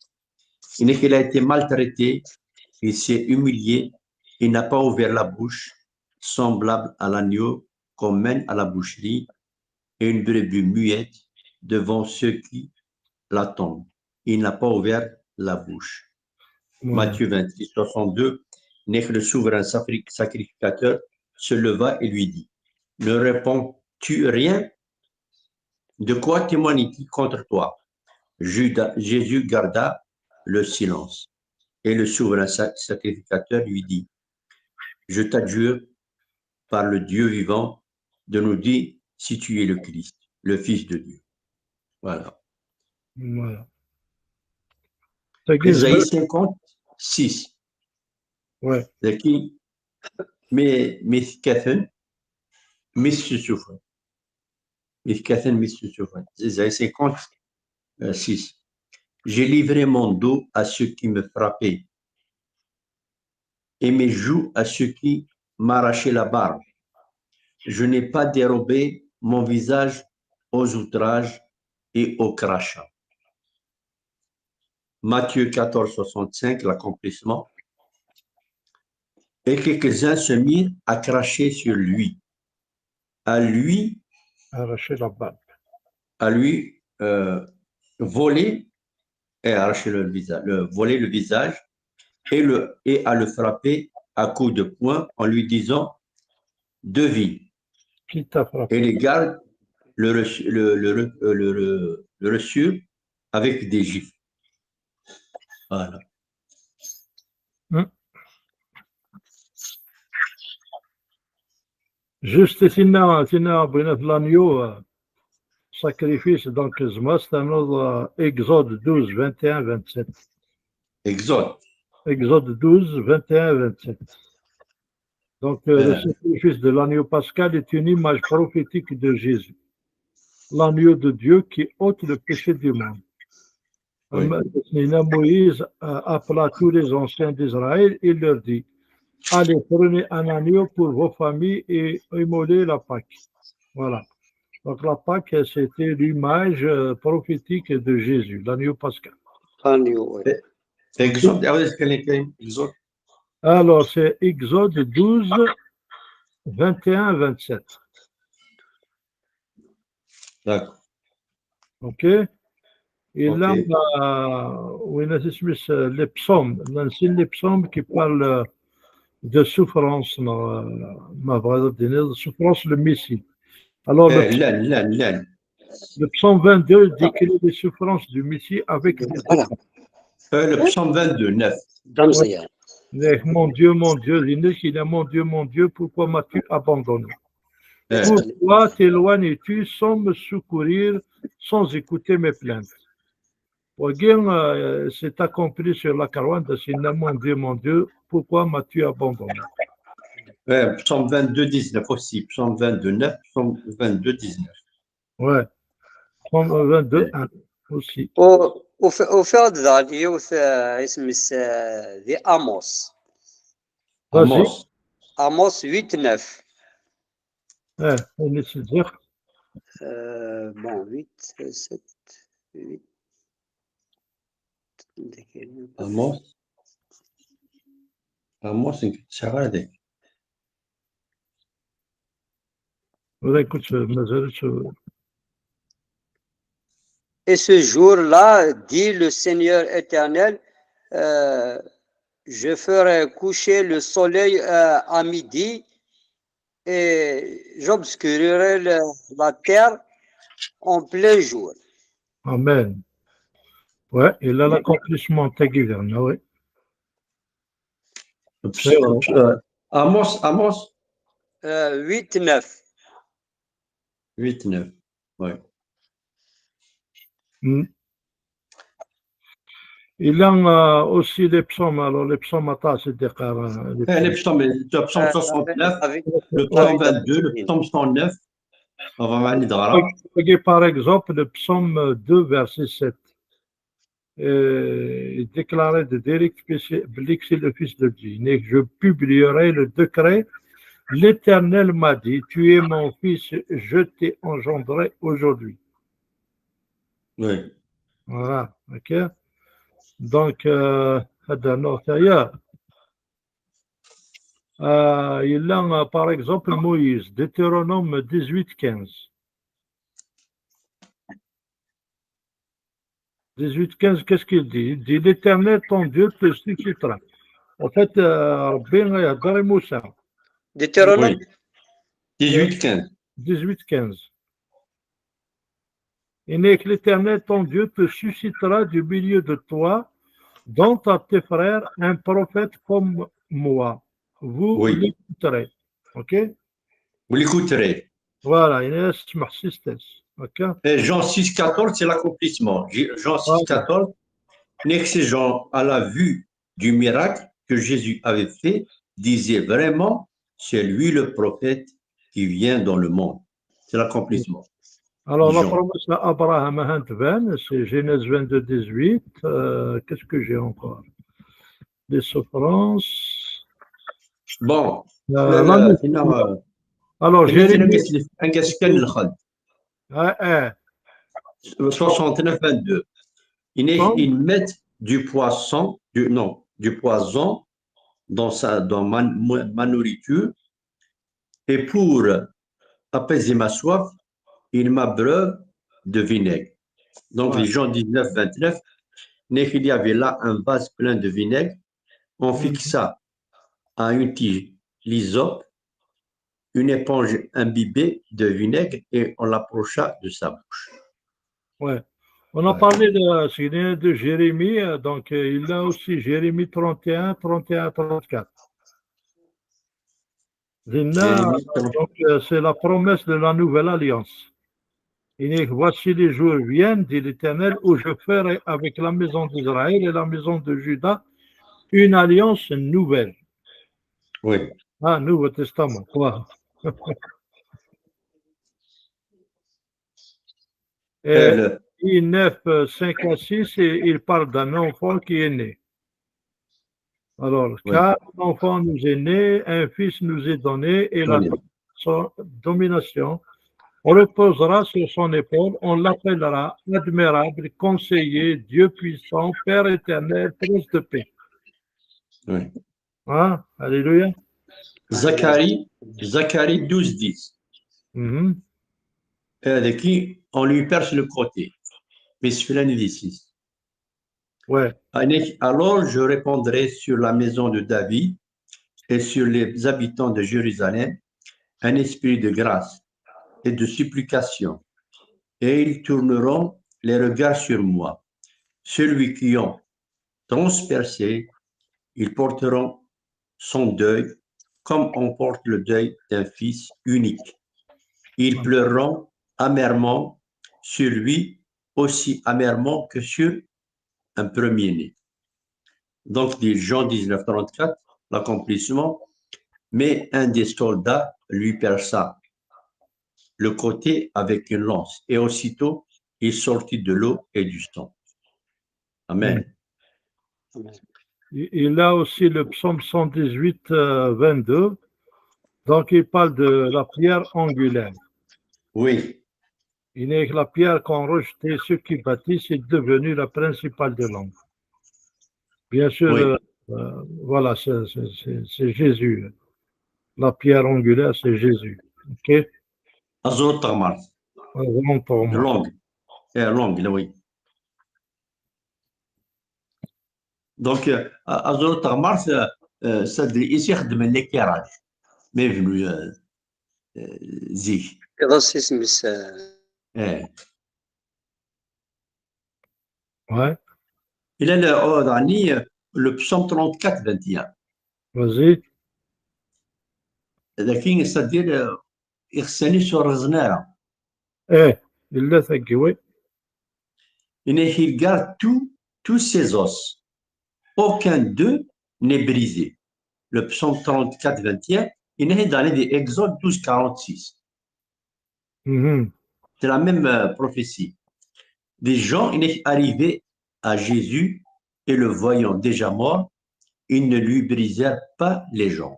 Il n'est qu'il a été maltraité, il s'est humilié, il n'a pas ouvert la bouche, semblable à l'agneau qu'on mène à la boucherie, et une brebis muette devant ceux qui l'attendent. Il n'a pas ouvert la bouche. Matthieu 26, 62. N'est que le souverain sacrificateur se leva et lui dit, ne réponds-tu rien? De quoi témoigne-t-il contre toi? Jésus garda le silence. Et le souverain sacrificateur lui dit, je t'adjure par le Dieu vivant de nous dire si tu es le Christ, le Fils de Dieu. Voilà. Isaïe 56. Ouais. Mais Mithkathen, Mithsouffre. Mithkathen, Mithsouffre. Isaïe 56. j'ai livré mon dos à ceux qui me frappaient et mes joues à ceux qui m'arrachaient la barbe. Je n'ai pas dérobé mon visage aux outrages et aux crachats. Matthieu 14, 65, l'accomplissement. Et quelques-uns se mirent à cracher sur lui, à lui arracher la barbe. à lui voler et arracher voler le visage et à le frapper à coups de poing en lui disant devine. Qui t'a frappé? Et les gardes le reçurent avec des gifles. Voilà. Juste سينا بغينا في l'agneau sacrifice donc زعما c'est un autre Exode 12 21 27. Exode. Exode 12 21 27. Donc le sacrifice de l'agneau pascal est une image prophétique de Jésus, l'agneau de Dieu qui ôte le péché du monde. Oui. Moïse appela tous les anciens d'Israël et leur dit: allez, prenez un agneau pour vos familles et immolez la Pâque. Voilà. Donc la Pâque, c'était l'image prophétique de Jésus, l'agneau pascal. Exode. Alors c'est Exode 12, 21, 27. D'accord. Ok. Et là, on a les psaumes, les psaumes qui parlent de souffrance, de souffrance le Messie. Alors, le psaume 22 décrit les souffrances du Messie avec des le psaume 22, 9. mon Dieu, il est mon Dieu, pourquoi m'as-tu abandonné? Pourquoi t'éloignes-tu sans me secourir, sans écouter mes plaintes? C'est accompli sur la caravane de Sina, mon Dieu, pourquoi m'as-tu abandonné? Psaume 22, 19 aussi. Psaume 22, 9, psaume 22, 19. Ouais. Psaume 22, 1 aussi. وفي هذا الدرجة اسم ذي أموس. Amos. Amos 8, 9. On essaie de dire. Bon, 8, 7, 8. Amos. Amos, c'est vrai. Et ce jour-là, dit le Seigneur éternel, je ferai coucher le soleil à midi et j'obscurerai la terre en plein jour. Amen. Ouais, et là, l'accomplissement Taguiverne, oui. Amos. 8, 9. 8, 9. Oui. Il a aussi les psaumes, alors les psaumes, c'est des les psaumes 69, le psaume 22, le psaume 109. On va aller dans là. Par exemple, le psaume 2, verset 7. Il déclarait de Derek Blix, le fils de Dieu. Je publierai le décret. L'Éternel m'a dit: tu es mon fils, je t'ai engendré aujourd'hui. Oui. Voilà, ok. Donc, il a par exemple Moïse, Deutéronome 18, 15. 18, 15, qu'est-ce qu'il dit? Il dit: l'Éternel, ton Dieu, te suscitera. En fait, Moussa. Deutéronome 18, 15. 18, 15. Et n'est que l'Éternel, ton Dieu, te suscitera du milieu de toi, dont à tes frères, un prophète comme moi. Vous l'écouterez. Ok? Vous l'écouterez. Voilà, il est marxiste. Ok? Et Jean 6, 14, c'est l'accomplissement. Jean 6, 14, n'est que ces gens, à la vue du miracle que Jésus avait fait, disaient vraiment: c'est lui le prophète qui vient dans le monde. C'est l'accomplissement. Alors, la Jean. promesse d'Abraham à Hantvan, c'est Genèse 22, 18. Qu'est-ce que j'ai encore? Les souffrances. Bon, La لا nouvelle. هنا Alors, Jérémie. انقاس كان الخلط 69 22. Ils mettent du poisson, du poison dans ma nourriture, et pour apaiser ma soif, ils m'abreuvent de vinaigre. Donc, les Jean 19, 29, il y avait là un vase plein de vinaigre. On fixa à une tige l'hysope une éponge imbibée de vinaigre et on l'approcha de sa bouche. Ouais. On a parlé de Jérémie, donc il a aussi Jérémie 31, 31, 34. C'est la promesse de la nouvelle alliance. Il dit, voici les jours viennent, dit l'Éternel, où je ferai avec la maison d'Israël et la maison de Juda une alliance nouvelle. Oui. Ah, Nouveau Testament, quoi. Et 9, 5 à 6, il parle d'un enfant qui est né. Alors, car un enfant nous est né, un fils nous est donné, et la domination reposera sur son épaule. On l'appellera admirable, conseiller, Dieu puissant, Père éternel, prince de paix. Oui. Hein? Alléluia. Zacharie 12, 10. De qui on lui perce le côté. Mais celui-là n'est d'ici. Ouais. Alors je répondrai sur la maison de David et sur les habitants de Jérusalem un esprit de grâce et de supplication, et ils tourneront les regards sur moi. Celui qui ont transpercé, ils porteront son deuil comme on porte le deuil d'un fils unique. Ils pleureront amèrement sur lui, aussi amèrement que sur un premier-né. Donc, dit Jean 19, 34, l'accomplissement, mais un des soldats lui perça le côté avec une lance, et aussitôt il sortit de l'eau et du sang. Amen. Il a aussi le psaume 118, 22. Donc, il parle de la pierre angulaire. Oui. Il est que la pierre qu'ont rejeté ceux qui bâtissent est devenue la principale de l'ombre. Bien sûr, voilà, c'est Jésus. La pierre angulaire, c'est Jésus. OK? Azot Tamar. Longue. Longue, oui. Donc, Azot Tamar, ça ici, de l'éclairage. Mais venu, Zik. Ouais. Il a le psaume 34, 21. Vas-y. C'est-à-dire, il sur Raznera. Il l'a fait, oui. Il garde tous ses os. Aucun d'eux n'est brisé. Le psaume 34, 21, il est dans les Exode 12, 46. C'est la même prophétie. Des gens, il est arrivé à Jésus et le voyant déjà mort, ils ne lui brisèrent pas les jambes.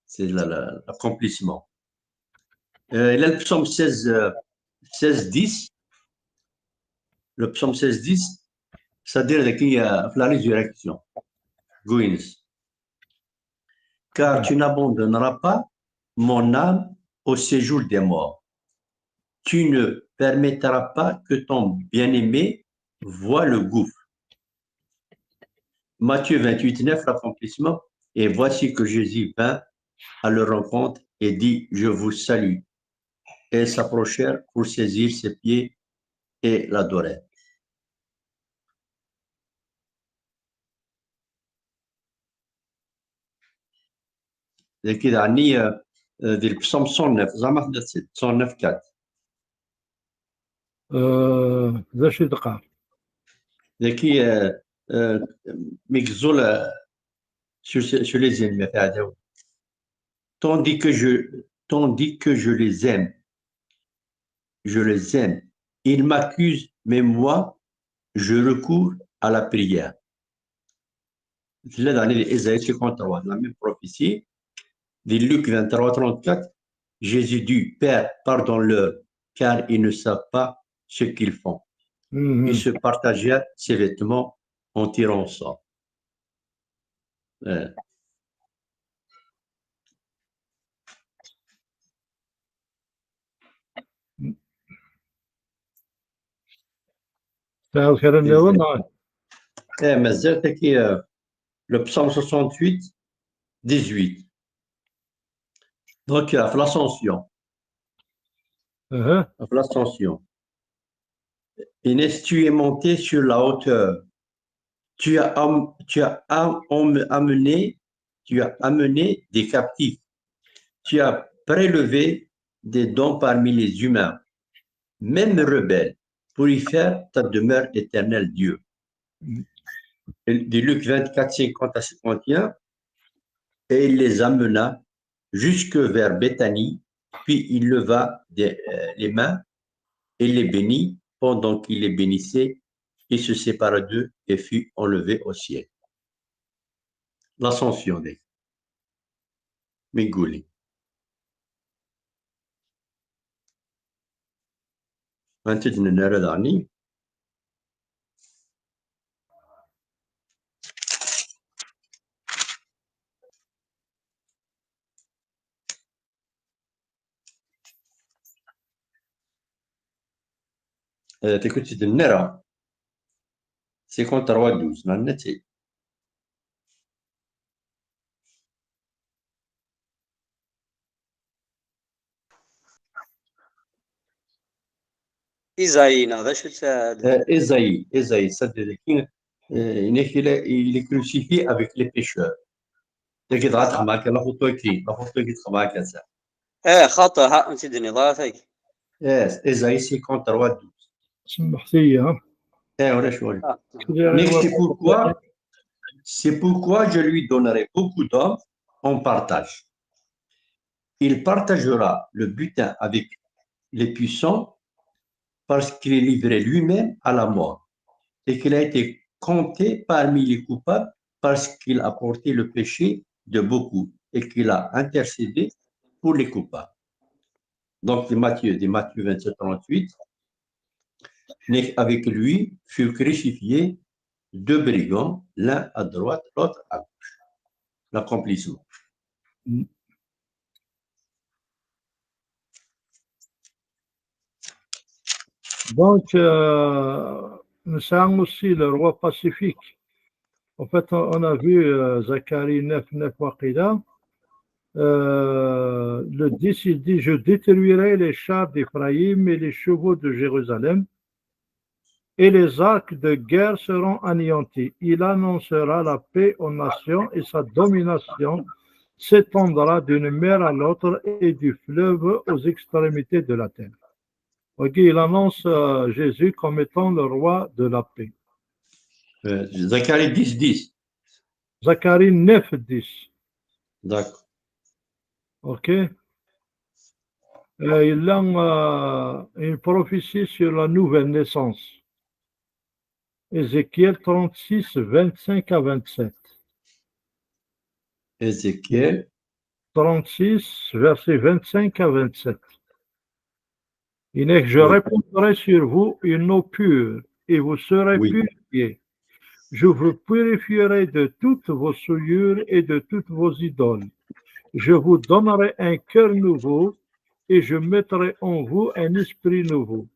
C'est l'accomplissement. Il a le psaume 16, 10. Le psaume 16, 10, c'est-à-dire qu'il y a la résurrection. Gouins. Car tu n'abandonneras pas mon âme au séjour des morts. Tu ne permettras pas que ton bien-aimé voie le gouffre. Matthieu 28, 9, l'accomplissement. Et voici que Jésus vint à leur rencontre et dit, je vous salue. Et s'approchèrent pour saisir ses pieds et l'adorer. كده عني دي البصم 109 زعما 109 4 ذا شي دقة ذاكي ميكزول sur les ennemis tandis que je les aime je les aime. Ils m'accusent, mais moi, je recours à la prière. Là, dans Ésaïe 53, la même prophétie, de Luc 23, 34, Jésus dit, Père, pardonne-leur, car ils ne savent pas ce qu'ils font. Ils se partagèrent ses vêtements en tirant ça. Le psaume 68, 18. Donc, l'ascension. L'ascension. Inès, tu es monté sur la hauteur. Tu as amené des captifs. Tu as prélevé des dons parmi les humains, même rebelles, pour y faire ta demeure éternelle, Dieu. De Luc 24, 50 à 51, et il les amena jusque vers Béthanie, puis il leva les mains et les bénit. Pendant qu'il les bénissait, il se sépara d'eux et fut enlevé au ciel. L'ascension des Migouli. أنت تنرى دعني تكون تنرى 53-12 معناتها إيزاي هذا شو Ésaïe, ça veut dire qu'il est crucifié avec les pécheurs. تجد غاتخ معك لا فوتو كي معك هذا. خطأ أنت دني ضافك. Ésaïe 53-12. سمحتي ولا شو. C'est pourquoi je lui donnerai beaucoup d'hommes en partage. Il partagera le butin avec les puissants parce qu'il est livré lui-même à la mort et qu'il a été compté parmi les coupables parce qu'il a porté le péché de beaucoup et qu'il a intercédé pour les coupables. Donc, de Matthieu 27-38, avec lui furent crucifiés deux brigands, l'un à droite, l'autre à gauche. L'accomplissement. Donc, nous avons aussi le roi pacifique. En fait, on a vu Zacharie 9, Waqila. Le 10, il dit, je détruirai les chars d'Éphraïm et les chevaux de Jérusalem, et les arcs de guerre seront anéantis. Il annoncera la paix aux nations et sa domination s'étendra d'une mer à l'autre et du fleuve aux extrémités de la terre. Ok, il annonce Jésus comme étant le roi de la paix. Zacharie 10. Zacharie 9:10. D'accord. Ok. Il a une prophétie sur la nouvelle naissance. Ézéchiel 36, 25 à 27. Ézéchiel 36, versets 25 à 27. Il est que je répandrai sur vous une eau pure et vous serez purifiés. Je vous purifierai de toutes vos souillures et de toutes vos idoles. Je vous donnerai un cœur nouveau et je mettrai en vous un esprit nouveau.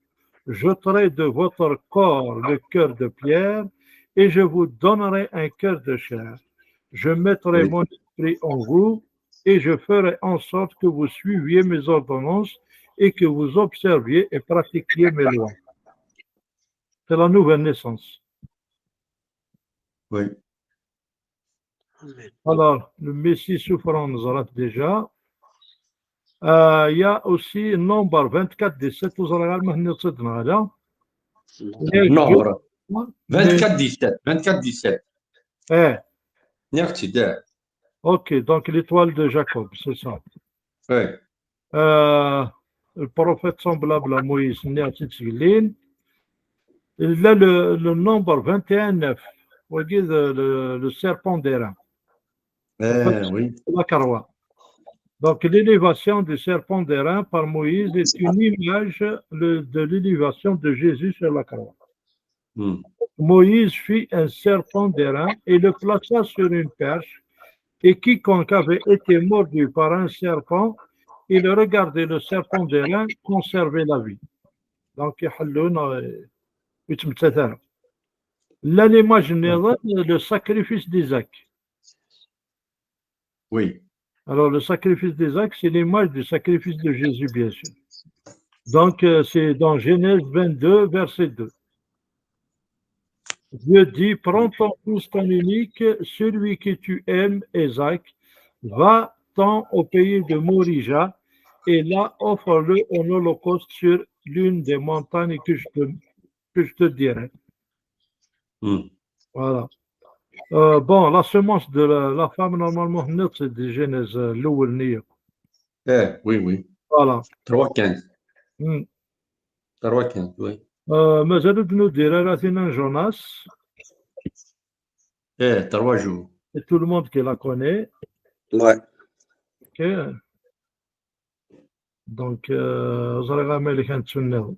J'ôterai de votre corps le cœur de pierre et je vous donnerai un cœur de chair. Je mettrai mon esprit en vous et je ferai en sorte que vous suiviez mes ordonnances et que vous observiez et pratiquiez mes lois. C'est la nouvelle naissance. Oui. Alors, le Messie souffrant nous arrête déjà. Il y a aussi Nombre 24, 17. Vous allez Nombre 24, 17. 24, 17. Ok, donc l'étoile de Jacob, c'est ça. Oui. le prophète semblable à Moïse, il a le nombre 21-9, le serpent d'airain. Oui. La Karwa. Donc, l'élévation du serpent d'airain par Moïse est une image de l'élévation de Jésus sur la Karwa. Moïse fit un serpent d'airain et le plaça sur une perche, et quiconque avait été mordu par un serpent, il regardait le serpent d'airain conserver la vie. Donc, là, l'image, le sacrifice d'Isaac. Oui. Alors, le sacrifice d'Isaac, c'est l'image du sacrifice de Jésus, bien sûr. Donc, c'est dans Genèse 22, verset 2. Dieu dit, prends ton fils, ton unique, celui que tu aimes, Isaac, va-t'en au pays de Morija, et là, offre-le en holocauste sur l'une des montagnes que je te dirai. Voilà. Bon, la semence de la femme, normalement, c'est de Genèse, l'Ouel. Oui. Voilà. 3-15. 3-15, oui. مازالوا ندير راسنا Jonas. 3 jours. Et tout le monde qui la connaît. Ouais. Ok. Donc, Zaraga Malik Antunnel.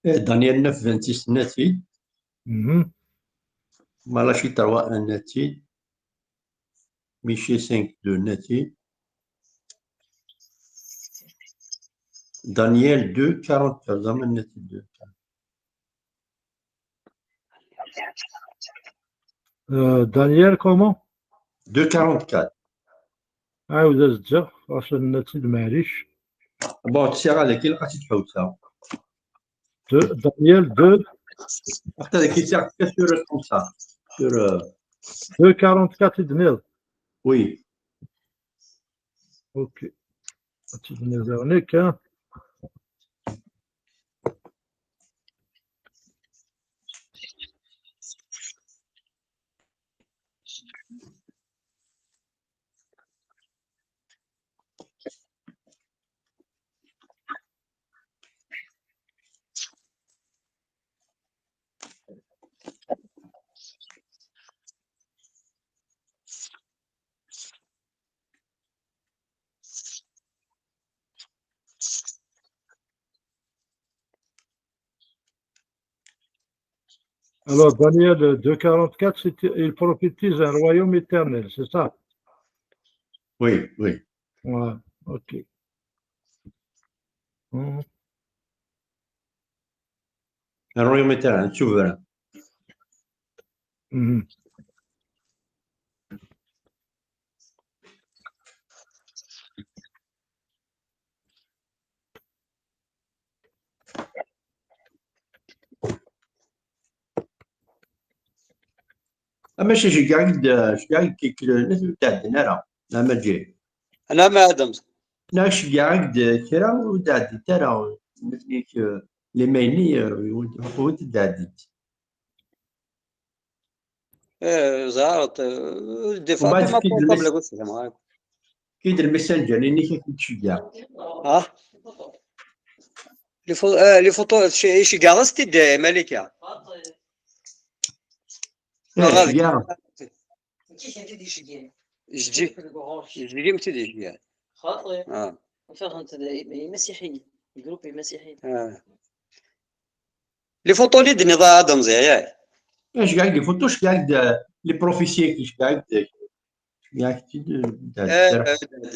Daniel 9, 26 ناتي. Malachi 3, 1 ناتي. Michée 5, 2 ناتي. Daniel 2, 44. زمان ناتي 2. Daniel, comment? 2, 44. Ah, vous êtes déjà, عشان ناتي معليش. Bon, تسير عليك لقيتي تحوسها. Daniel 2. Après, avec les cercles sur comme ça. Sur, 2,44 Daniel. oui. Ok. Daniel, hein. Alors, Daniel 2,44, il prophétise un royaume éternel, c'est ça? Oui. Ouais, ok. Un royaume éternel, souverain. ماشي شي قاعد كيك الناس تعدنا راه ما جاي انا ما ادمز ناش قاعد كرا ودعدي ترى مثليك لي مايني ود دعديت زهرت الدفاع بما قبل قلت لهم كيدير ميسنجر لاني كنتشجع لي فوتو شي كاع ستي ملكه جدي متي ديال خاطري فهمت مسيحيين جروب مسيحيين لي فوتو لي دني ضا ادمز ياك اش قاعد لي فوتوش قاعد لي بروفيسي كيش قاعد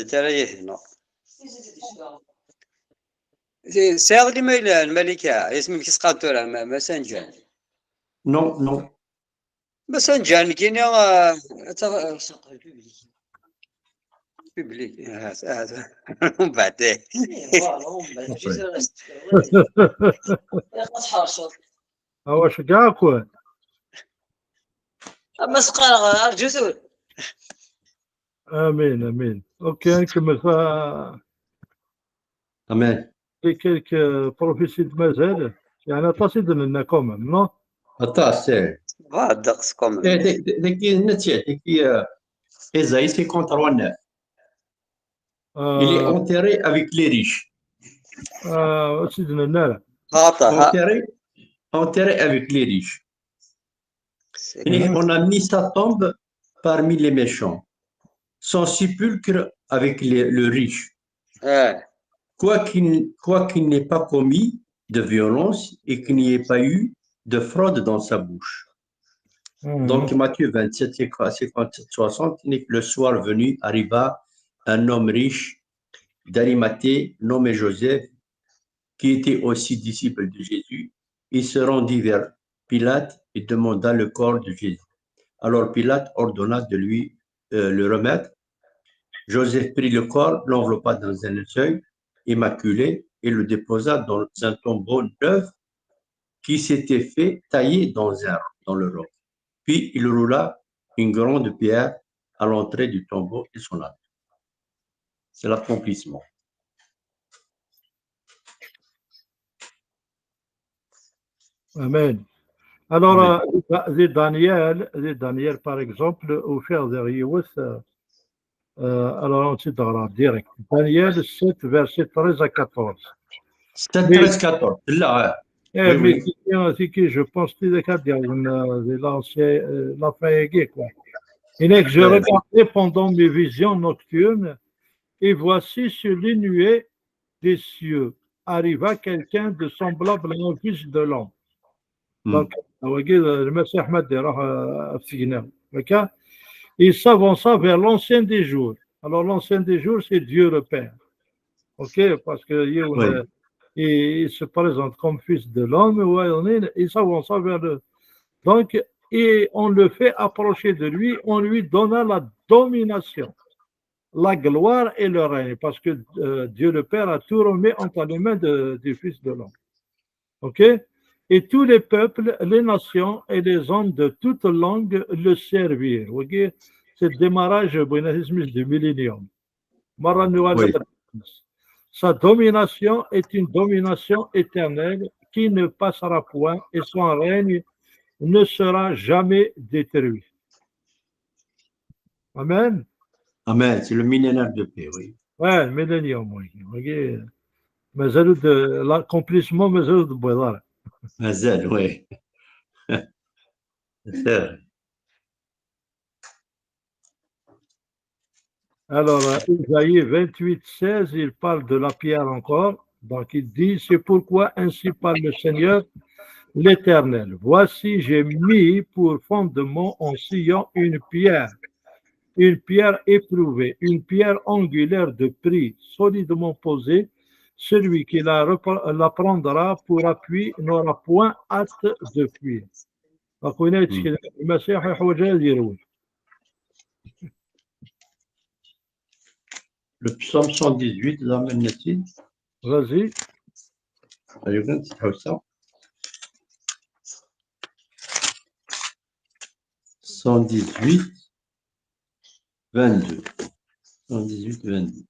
ترى هنا ساغ لي مايل الملكه اسمك كيسقاطور ماسنجر نو ماسنجر كاين بيبليك هذا من بعد واش كاع كون اما سقال جسور امين اوكي نكمل تمام كيك بروفيسي مازال يعني تصيد لنا كومام نو سير دقسكم ديك النتيجه ديك Esaïe 53, 9. Il est enterré avec les riches. سيدنا النار. خاطئ. Enterré avec les riches. Et C'est- on a mis sa tombe parmi les méchants. Son sépulcre avec le riche. آه. Quoi qu'il n'ait pas commis de violence et qu'il n'y ait pas eu de fraude dans sa bouche. Donc Matthieu 27, 57, 60, le soir venu arriva un homme riche d'Arimathée nommé Joseph, qui était aussi disciple de Jésus. Il se rendit vers Pilate et demanda le corps de Jésus. Alors Pilate ordonna de lui le remettre. Joseph prit le corps, l'enveloppa dans un linceul immaculé et le déposa dans un tombeau neuf qui s'était fait tailler dans le roc. Puis il roula une grande pierre à l'entrée du tombeau et s'en alla. C'est l'accomplissement. Amen. Alors, Daniel, par exemple, au faire derrière, alors on citera direct. Daniel 7, verset 13 à 14. 7, 13, 14. Là, Mais c'est que je pense que c'est le cas de l'ancien quoi. Et que je regardais pendant mes visions nocturnes, et voici sur les nuées des cieux arriva quelqu'un de semblable à un fils de l'homme. Donc, il s'avança vers l'ancien des jours. Alors, l'ancien des jours, c'est Dieu le Père. OK? Parce que il se présente comme fils de l'homme. Il s'avança vers le. Donc, et on le fait approcher de lui, on lui donna la domination, la gloire et le règne, parce que Dieu le Père a tout remis entre les mains du fils de l'homme. OK? Et tous les peuples, les nations et les hommes de toute langue le servirent. Okay? C'est le démarrage du millénium. Oui. Sa domination est une domination éternelle qui ne passera point et son règne ne sera jamais détruit. Amen. Amen. C'est le millénaire de paix, oui. Ouais, le millénium, oui. Okay. Mais l'accomplissement, mais de boire. Mazel, oui. Alors, Isaïe 28, 16, il parle de la pierre encore. Donc, il dit, c'est pourquoi ainsi parle le Seigneur, l'Éternel. Voici, j'ai mis pour fondement en Sion une pierre éprouvée, une pierre angulaire de prix, solidement posée. Celui qui la prendra pour appui n'aura point hâte de fuir. Donc, on a dit que le Messie a le psaume 118, l'amène-t-il? Vas-y. 118, 22. 118, 22.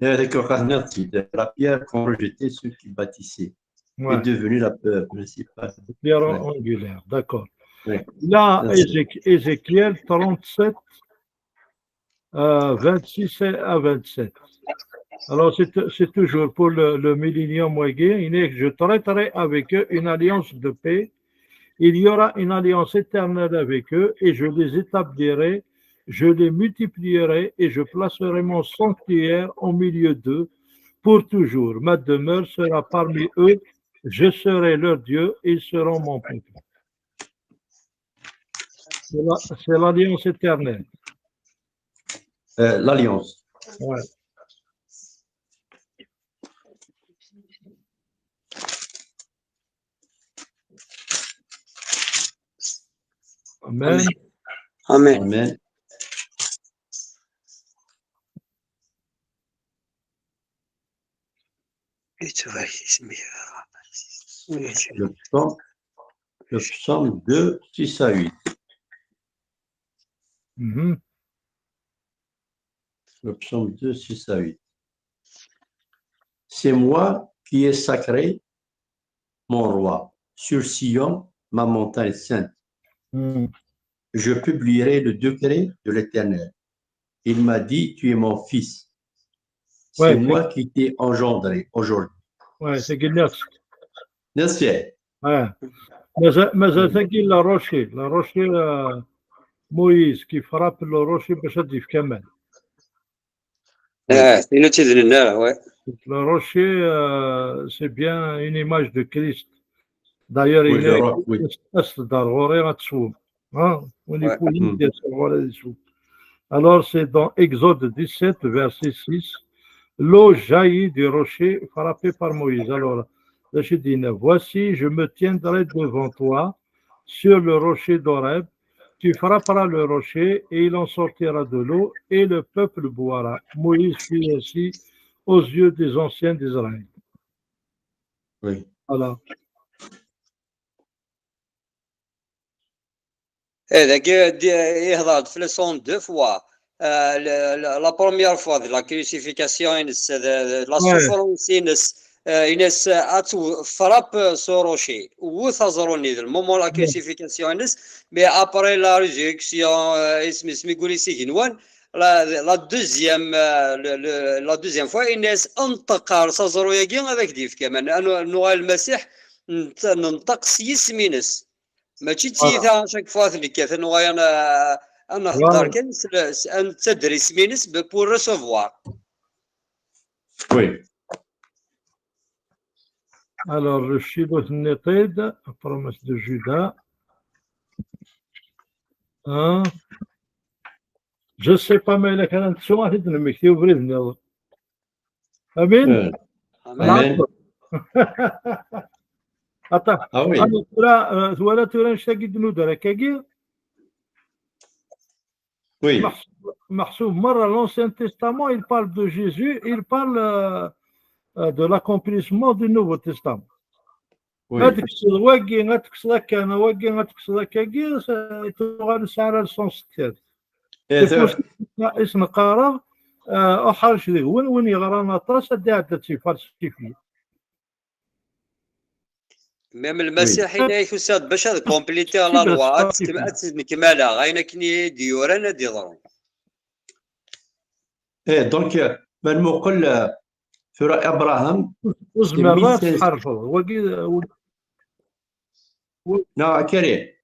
La pierre qu'ont rejeté ceux qui bâtissaient est devenue la principale. Pierre angulaire, d'accord. Ouais. Là, Ézéchiel 37, 26 à 27. Alors, c'est toujours pour le millénium wagé. Je traiterai avec eux une alliance de paix. Il y aura une alliance éternelle avec eux et je les établirai, je les multiplierai et je placerai mon sanctuaire au milieu d'eux pour toujours. Ma demeure sera parmi eux, je serai leur Dieu et ils seront mon peuple. C'est l'alliance éternelle. L'alliance. Ouais. Amen. Amen. Amen. Le psaume 2, 6 à 8. Mm-hmm. Le psaume 2, 6 à 8. C'est moi qui ai sacré mon roi, sur Sion, ma montagne sainte. Je publierai le décret de l'Éternel. il m'a dit, tu es mon fils. C'est Ouais, moi qui t'ai engendré aujourd'hui. Ouais, c'est Guinness. N'est-ce pas? Ouais. مازال ثقيل لا روشي مويس كي فراب لو روشي باش هدي في كمال. فين تيدن النار وي. Le rocher, c'est bien une image de Christ. D'ailleurs, Oui, il le est roc, oui. Alors, c'est dans Exode 17, verset 6. L'eau jaillit du rocher frappé par Moïse. Alors, là, je dis, voici, je me tiendrai devant toi sur le rocher d'Horeb. Tu frapperas le rocher et il en sortira de l'eau et le peuple boira. Moïse fit ainsi aux yeux des anciens d'Israël. Oui. Voilà. هذاك يهضر في لسون دو فوا لا بروميير فوا لا كريسيفيكاسيون لا سوفرونس إنس أتو فراب سوروشي وثازروني ذا المومون لا كريسيفيكاسيون إنس مي أبري لا ريزيكسيون اسمي يقولي سيكنوان لا دوزيام فوا إنس انتقار سازرو ياكي هذاك ديف كمان أنو المسيح ننطق سيس مينس ماشي تيتا شاك فوا اللي كاثن وغايا انا خدار كان تدرس مينس بور ريسوفوار. Oui. Alors, le Shiloh Neted, la promesse de Judas. Hein? Je ne sais pas, mais la canation a été nommée. C'est ouvert. Amen. Amen. Attends. Ah oui. Voilà, tu as un chagrin de nous de la Kagir. Oui. Marceau, l'Ancien Testament, il parle de Jésus, il parle de l'accomplissement du Nouveau Testament. Oui. ميم المسيح هنا يفسد باش هذا كومبليتي لا لوا كمالا غاينا كني ديورانا ديضرون. دونك من مقل في رأي ابراهام نعم كريم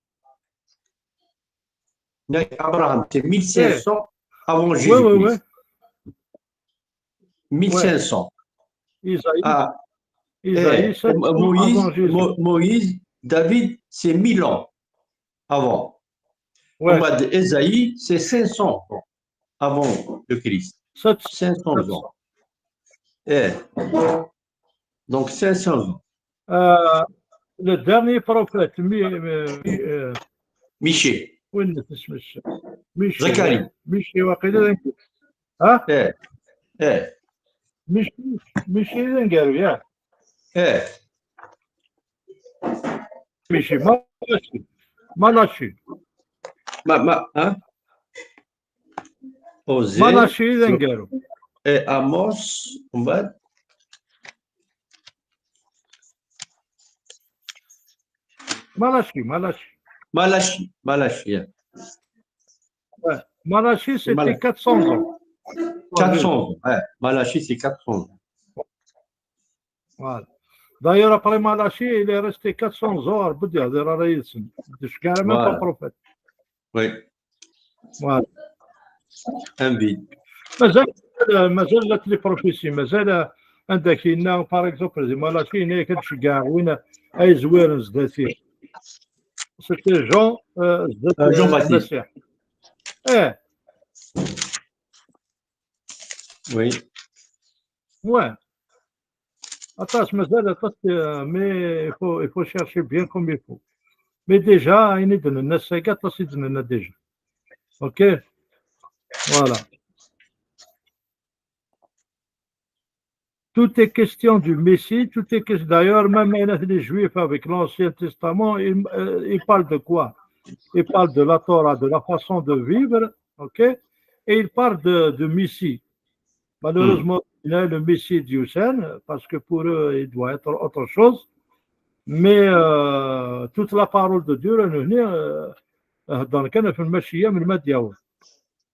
ابراهام c'est 1500 avant Jésus-Christ. 1500. Moïse, David, c'est 1000 ans avant. Ésaïe, c'est 500 ans avant le Christ. 500 ans. Donc 500 ans. Le dernier prophète, Michée. Zacharie. Michée, Michée, Malachi. Malachi, et Amos, on va. Malachi. Yeah. Ouais. Malachi, c'était 400 ans. 400 ans, Malachi, c'est 400 ans. Voilà. D'ailleurs, après Malachi, il est resté 400 ans à Bouddha, de la Raïs. Je suis carrément pas prophète. Oui. Voilà. Un vide. مازال لي بروفيسي مازال عندك هنا باغ اكزومبل زي مالاشي هنا كتمشي كاع وين اي زوير زدات فيه سيتي جون المسيح وي attends مازال مي il faut chercher bien comme il faut mais déjà ينيدن الناس ساكات تصيدن لنا ديجا اوكي voilà. Tout est question du Messie, tout est question. D'ailleurs, même les Juifs avec l'Ancien Testament, ils parlent de quoi? Ils parlent de la Torah, de la façon de vivre, ok? Et ils parlent de Messie. Malheureusement, il y a le Messie d'Hussein, parce que pour eux, il doit être autre chose. Mais toute la parole de Dieu, dans le cas de Machia, mais le Madiaoui.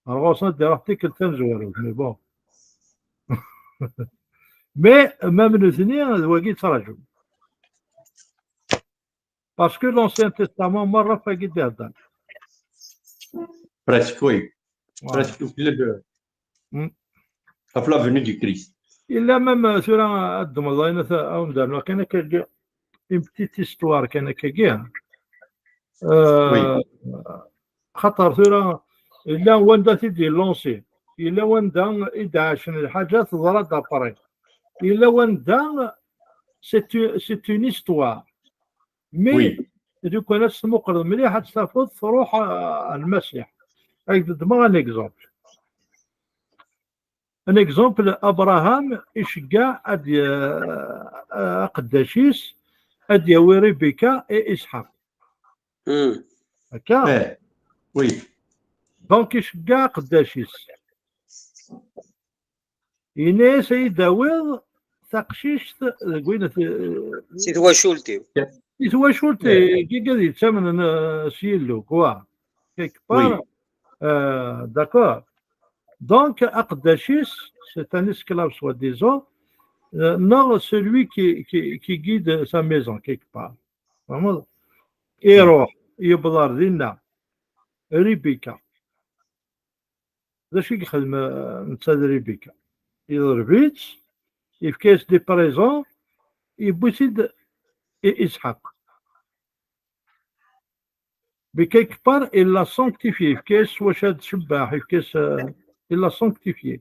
الغوصة دي راح تاكل تنزور مي بون مي ما من الاثنين واقي تراجم باسكو لونسيان تيستامون مرة فاقي دهدان بريسك وي Voilà. بريسك في Mm. لافيني دو كريست. إلا مام ثورا الدم الله ينثى أو ندار كان كاجي une petite histoire كان كاجي وي خطر ثورا إلا وندا تيدي لونسي إلا وندا إذا عشان الحاجات ضرات دابري إلا وندا سي اون هيستوار مي وي إذا كان تمقرض مليح تستفاد تروح المسيح هكذا دما ان اكزومبل ان اكزومبل ابراهام يشجع ادي قداشيس ادي ياوي ريبيكا اي اسحاق هكا وي دونك يشجع قداشيس يني سيد داوود تقشيش قوينا سيد واشولتي يتواشولتي كي قال يتسمن سيلو كوا كيك بار داكور Donc, Aqdashis, c'est un esclave soi-disant, non celui qui guide sa maison quelque part. Vraiment. Héros, يبلار دينا ريبيكا. ذاش يخدم نتا ريبيكا. يضربيت يفكاس دي بريزون يبوسيد إسحاق. بكيك بار il l'a sanctifié يفكاس واش هاد شباح يفكاس il l'a sanctifié.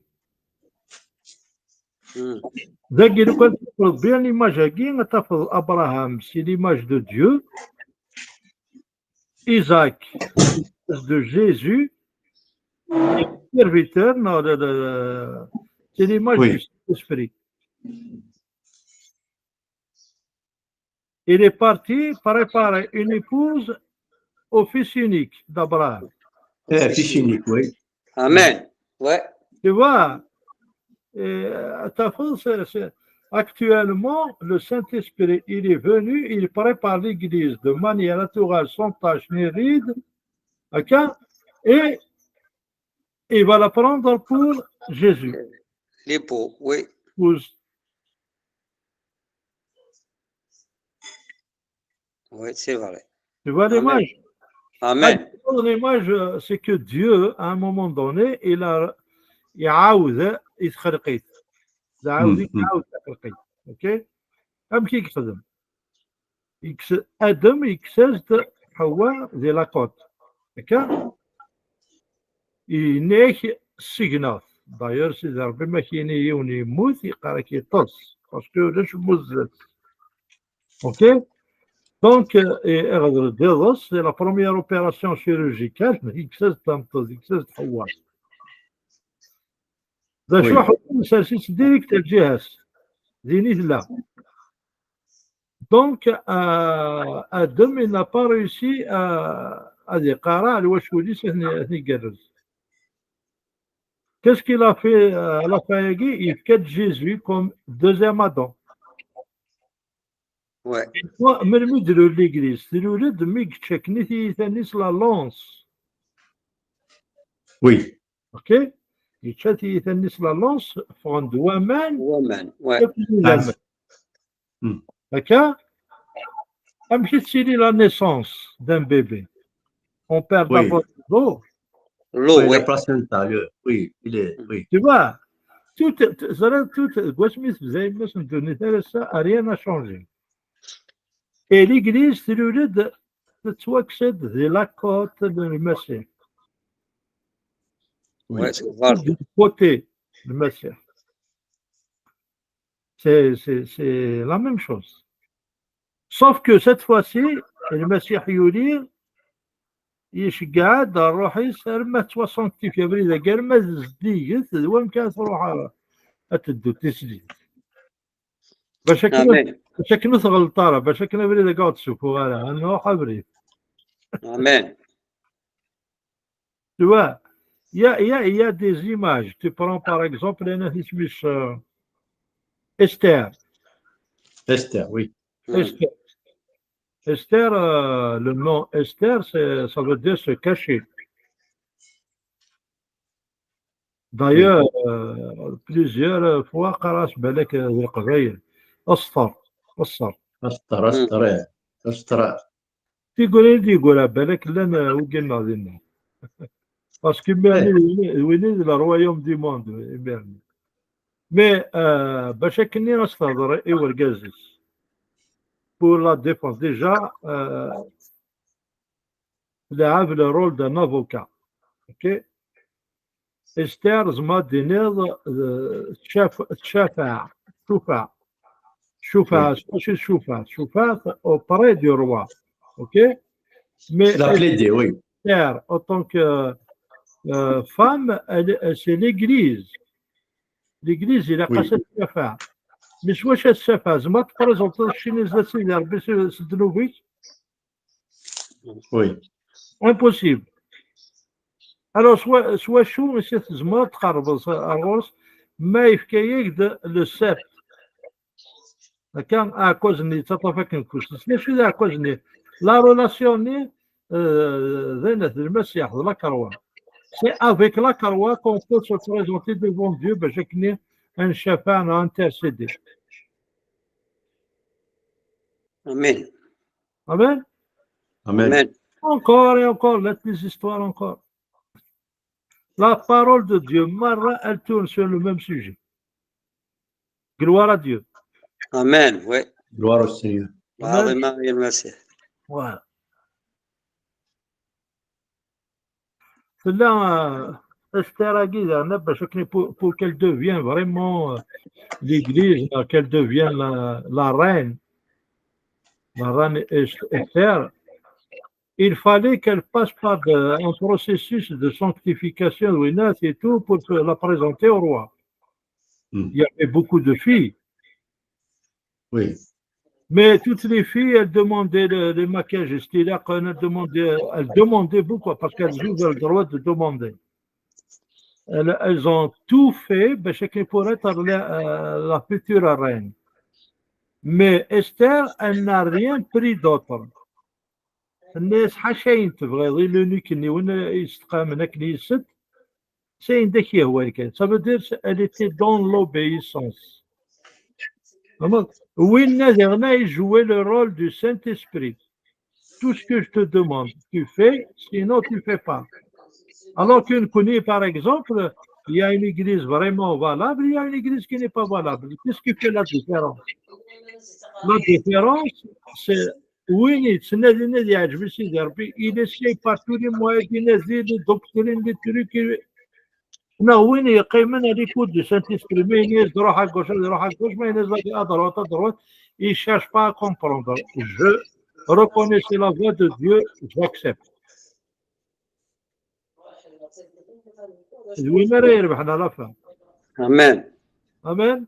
ذاك لو كان تفرض بيان ليماج هاكي تفرض ابراهام سي ليماج دو ديو ايزاك دو جيزو سيرفيتور نو سي ليماج دو اسبري. Il est parti préparer une épouse au fils unique d'Abraham. fils unique, oui. Amen. Ouais. Tu vois, actuellement, le Saint-Esprit, il est venu, il prépare l'Église de manière naturelle, sans tache ni ride, okay? Et il va la prendre pour Jésus. L'époux, oui. Oui, c'est vrai. Tu vois l'image? Amen. L'image, c'est que Dieu, à un moment donné, il a يعاود يتخلقيت يعاود يتخلقيت اوكي ام كي يخدم ادم يكسز حواء ديال لاكوت هكا ينيك السيغناف داير سيدي ربي ما كاين يوني يموت يقرا كيطص باسكو لاش مزت اوكي دونك غادر ديرس سي لا بروميير اوبيراسيون شيروجيكال يكسز تنطز يكسز حواء ذا شو حكم ساسيس ديريكت الجهاز زينيت لا دونك ادم n'a pas réussi à يقرا على واش وليت هني كرز qu'est-ce qu'il a fait à la fin il fait Jésus comme deuxième Adam. Ouais. من مدرو l'église الولد ميك تشكني ثاني لا لونس. Oui. اوكي يتشاتي تنس لا لونس فوند ومان هكا امشي تسيلي لا نيسونس دان بيبي اون بير دابور l'eau, la placenta, oui, il est, oui. Tu vois, quoi Smith faisait, mais ça ne donnait ça, rien n'a changé. Et l'église, c'est le lieu de توكسد de la côte de Messie. Ouais, c'est vrai. Du côté de Messie. C'est la même chose. Sauf que cette fois-ci, le Messie يولي يشجع الروح يسير ما توصلتي في ابريد قال ما زديت وين كانت تروح تدو تسديد باش كنت غلطاره باش كنا ابريد قاعد تشوفوا انا نروح ابريد امين. Tu vois, il y a des images. Tu prends par exemple Esther. Esther, oui. Esther. Esther, le nom Esther, ça veut dire se cacher. دايوغ بليزيور فوا قراش بالك ذي القبايل أسطر أسطر تيقول بالك لنا وقلنا ذينا باسكو وين لا رويوم دي موند مي باش كني نستهضر ايوا الكازيس بور لا ديفونس ديجا لعب لو رول دان افوكا اوكي استير زعما دينيض تشافع شوفها شوفها اوبري دو روا اوكي مي لا بليدي وي استير او طونك فام سي ليغليز الى قاست الشفاعة مش واش الشفاعة زعما تبريزونتي شي نزل سيدي ربي سدلو فيك وي امبوسيبل الو سوا شو ماشي تزمر تقرب الغرس ما يفكايك لو سبت كان اكوزني تطفك نكوش ماشي ذا اكوزني لا رولاسيوني ذنت المسيح لا كروا سي افيك لا كروا كون بو سو بريزونتي ديفون ديو باش كني ان شفاعة انترسيدي امين امين امين encore et encore les histoires encore la parole de Dieu مرة elle tourne sur le même sujet gloire à Dieu امين وي gloire au Seigneur العظيمة هي المسيح voilà cela pour qu'elle devienne vraiment l'église, qu'elle devienne la reine Esther, il fallait qu'elle passe par un processus de sanctification et tout pour la présenter au roi. Il y avait beaucoup de filles. Oui. Mais toutes les filles, elles demandaient les maquillages stylaires, elles demandaient beaucoup parce qu'elles ont le droit de demander. Elles ont tout fait pour être la future reine. Mais Esther, elle n'a rien pris d'autre. الناس حاشاين تبغي غير لونيك اللي وين يستقام هناك اللي يسد ساين داك هو اللي كان. Ça veut dire elle était dans l'obéissance. وين نادرنا jouer le rôle du Saint-Esprit. Tout ce que je te demande, tu fais, sinon tu fais pas. Alors qu'on connaît par exemple, il y a une église vraiment valable, il y a une église qui n'est pas valable. Qu'est-ce qui fait la différence? La différence, c'est وين يتسنى الناس يعجب سيدي ربي il essaye par tous les moyens ينزل des doctrines des trucs هنا وين يقيم من l'écoute du Saint-Esprit ما ينزل يروح على الجوش يروح على الجوش ما ينزل à droite il cherche pas à comprendre je reconnais c'est la voix de Dieu j'accepte وين راه يربحنا لا فهم امين امين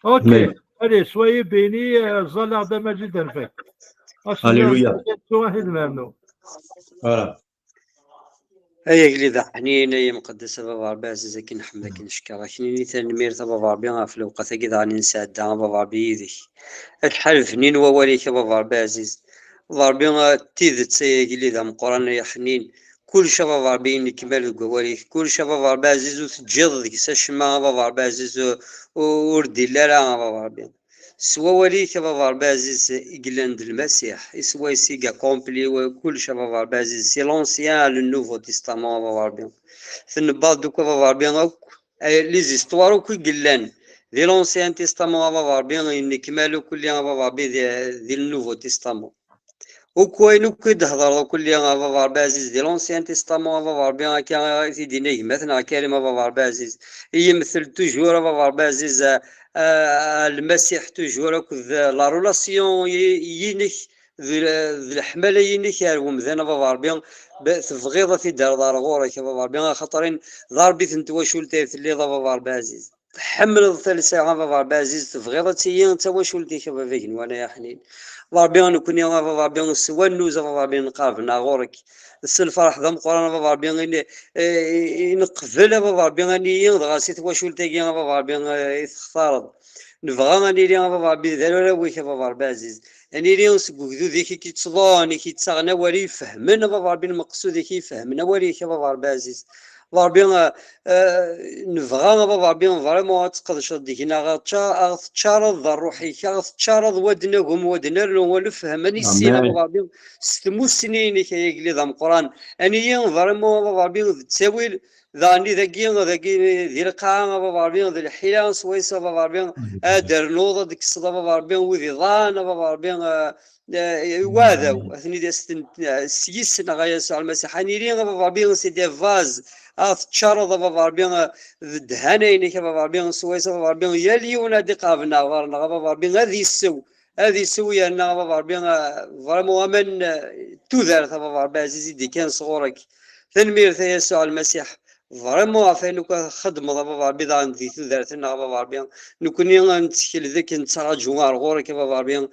اوكي allez soyez bénis ظل عظيم جدا فيك Alléluia. Voilà. هيا قليدة حنين هي مقدسة بابا ربي عزيزة كي نحمدك كي نشكرك كي ثاني ميرتا بابا ربي في الوقت كذا غادي نساعدها بابا ربي يديك الحال فنين وواليك بابا ربي عزيز بابا ربي تيذت سيا قليدة من قران يا حنين كل شيء بابا ربي اني كمال قواليك كل شيء بابا ربي عزيز وتجد ديك الشما بابا ربي عزيز وردي لا بابا ربي سوا وليك بابا ربي عزيز إقلاند المسيح سوا سيقا كومبلي وكل شيء بابا ربي عزيز سي لونسيان لو نوفو تيستامون بابا ربي ثنبال دوكا بابا ربي لي زيستوار وكي قلان دي لونسيان تيستامون بابا ربي اني كمالو كل بابا ربي دي النوفو تيستامون وكوين وكيدهضر كل بابا ربي عزيز دي لونسيان تيستامون بابا ربي كان في دينيه مثلا كلمه بابا ربي عزيز يمثل توجور بابا ربي عزيز المسيح توجور لا رولاسيون ينك ذي الحمله ينك ومذنا بابا ربي تفغيضه في دار غورك بابا ربي خاطرين ضربي تنتواشولتي في اللي بابا ربي عزيز حمل ثلاث ساعات بابا ربي عزيز تفغيضه تي تواشولتي شباب فيكن وانا يا حنين ربي نكون يا بابا ربي سوا النوزه بابا ربي نقابلنا غورك الفرح ذم قران بابا ربي نقفل بابا ربي غني غاسيت واشول تاكي بابا ربي تختار نبغى غني لي بابا ربي ذا ويك بابا ربي عزيز يعني لي نسقو ذيك كي تصلاني كي تسغنا ولي فهمنا بابا ربي المقصود كي فهمنا ولي بابا ربي عزيز بابا ربي نبغى بابا بيان فريمون تقدش ديكنا غتشارض روحي غتشارض ودنهم ودنر ولا فهمني السينا بابا بيان ستمو سنين كي يقلي ذا القران اني فريمون بابا بيان تساوي ذاني ذاكي ديال القاعه بابا بيان ذا الحيان سويسه بابا بيان دار نوض ديك الصدا بابا بيان وذي ضان بابا بيان واذا اثني السيس غايا سؤال المسيح اني بابا بيان سيدي فاز تشارض بابا بيان الدهانين بابا بيان سويسه بابا بيان يا ليونا دي قابنا ورنا بابا بيان هذه سويه انا بابا بيان فريمون من تذار بابا بعزيزي دي كان صغورك تنمير يسوع المسيح فريمون فين خدمه بابا بيضان دي تذارتنا بابا بيان نكوني نتكل ذاك نتسرى جوار غورك بابا بيان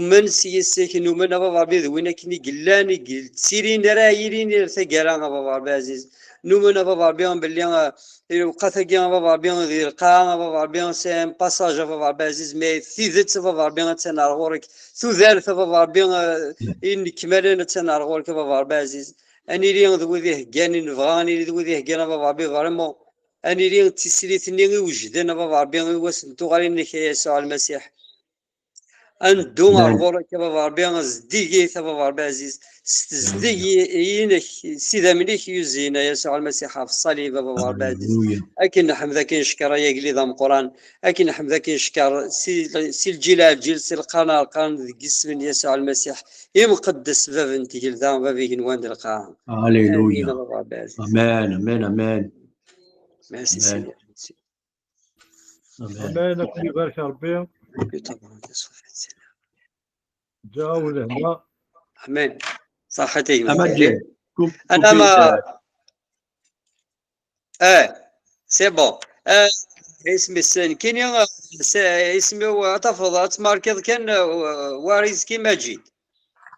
من سيسك من بابا بيض وين كني قلاني قلت سيرين رايرين ثقالا بابا عزيز نومنا بابا بيان باللي وقت بابا بيان ذي القاعة بابا بيان سي باساج بابا عزيز مي ثيذت بابا بيان تنار غورك ثذارت بابا بيان إن كمالنا تنار غورك بابا عزيز اني لي ذو ذي هكاني نبغاني ذو ذي هكانا بابا بي فريمون اني لي تسليتني وجدنا بابا بي واسنتو غالي نك يسوع المسيح اندو غورك بابا بي زديكي بابا عزيز زديكي ينك سيدا مليك يزينا يسوع المسيح في الصليب بابا عزيز اكن نحمدك نشكر يا قلي ذا القران اكن نحمدك نشكر سي الجلال جلس القناه جسم يسوع المسيح يا مقدس باب انت ذا بابي نوان القاعه هللويا امان امان امان ميرسي سيدي امان يبارك ربي جاو لهنا امان صحتك انا ما سي بون اسمي السن كاين اسمي تفضل تماركض كان واريز كي ماجد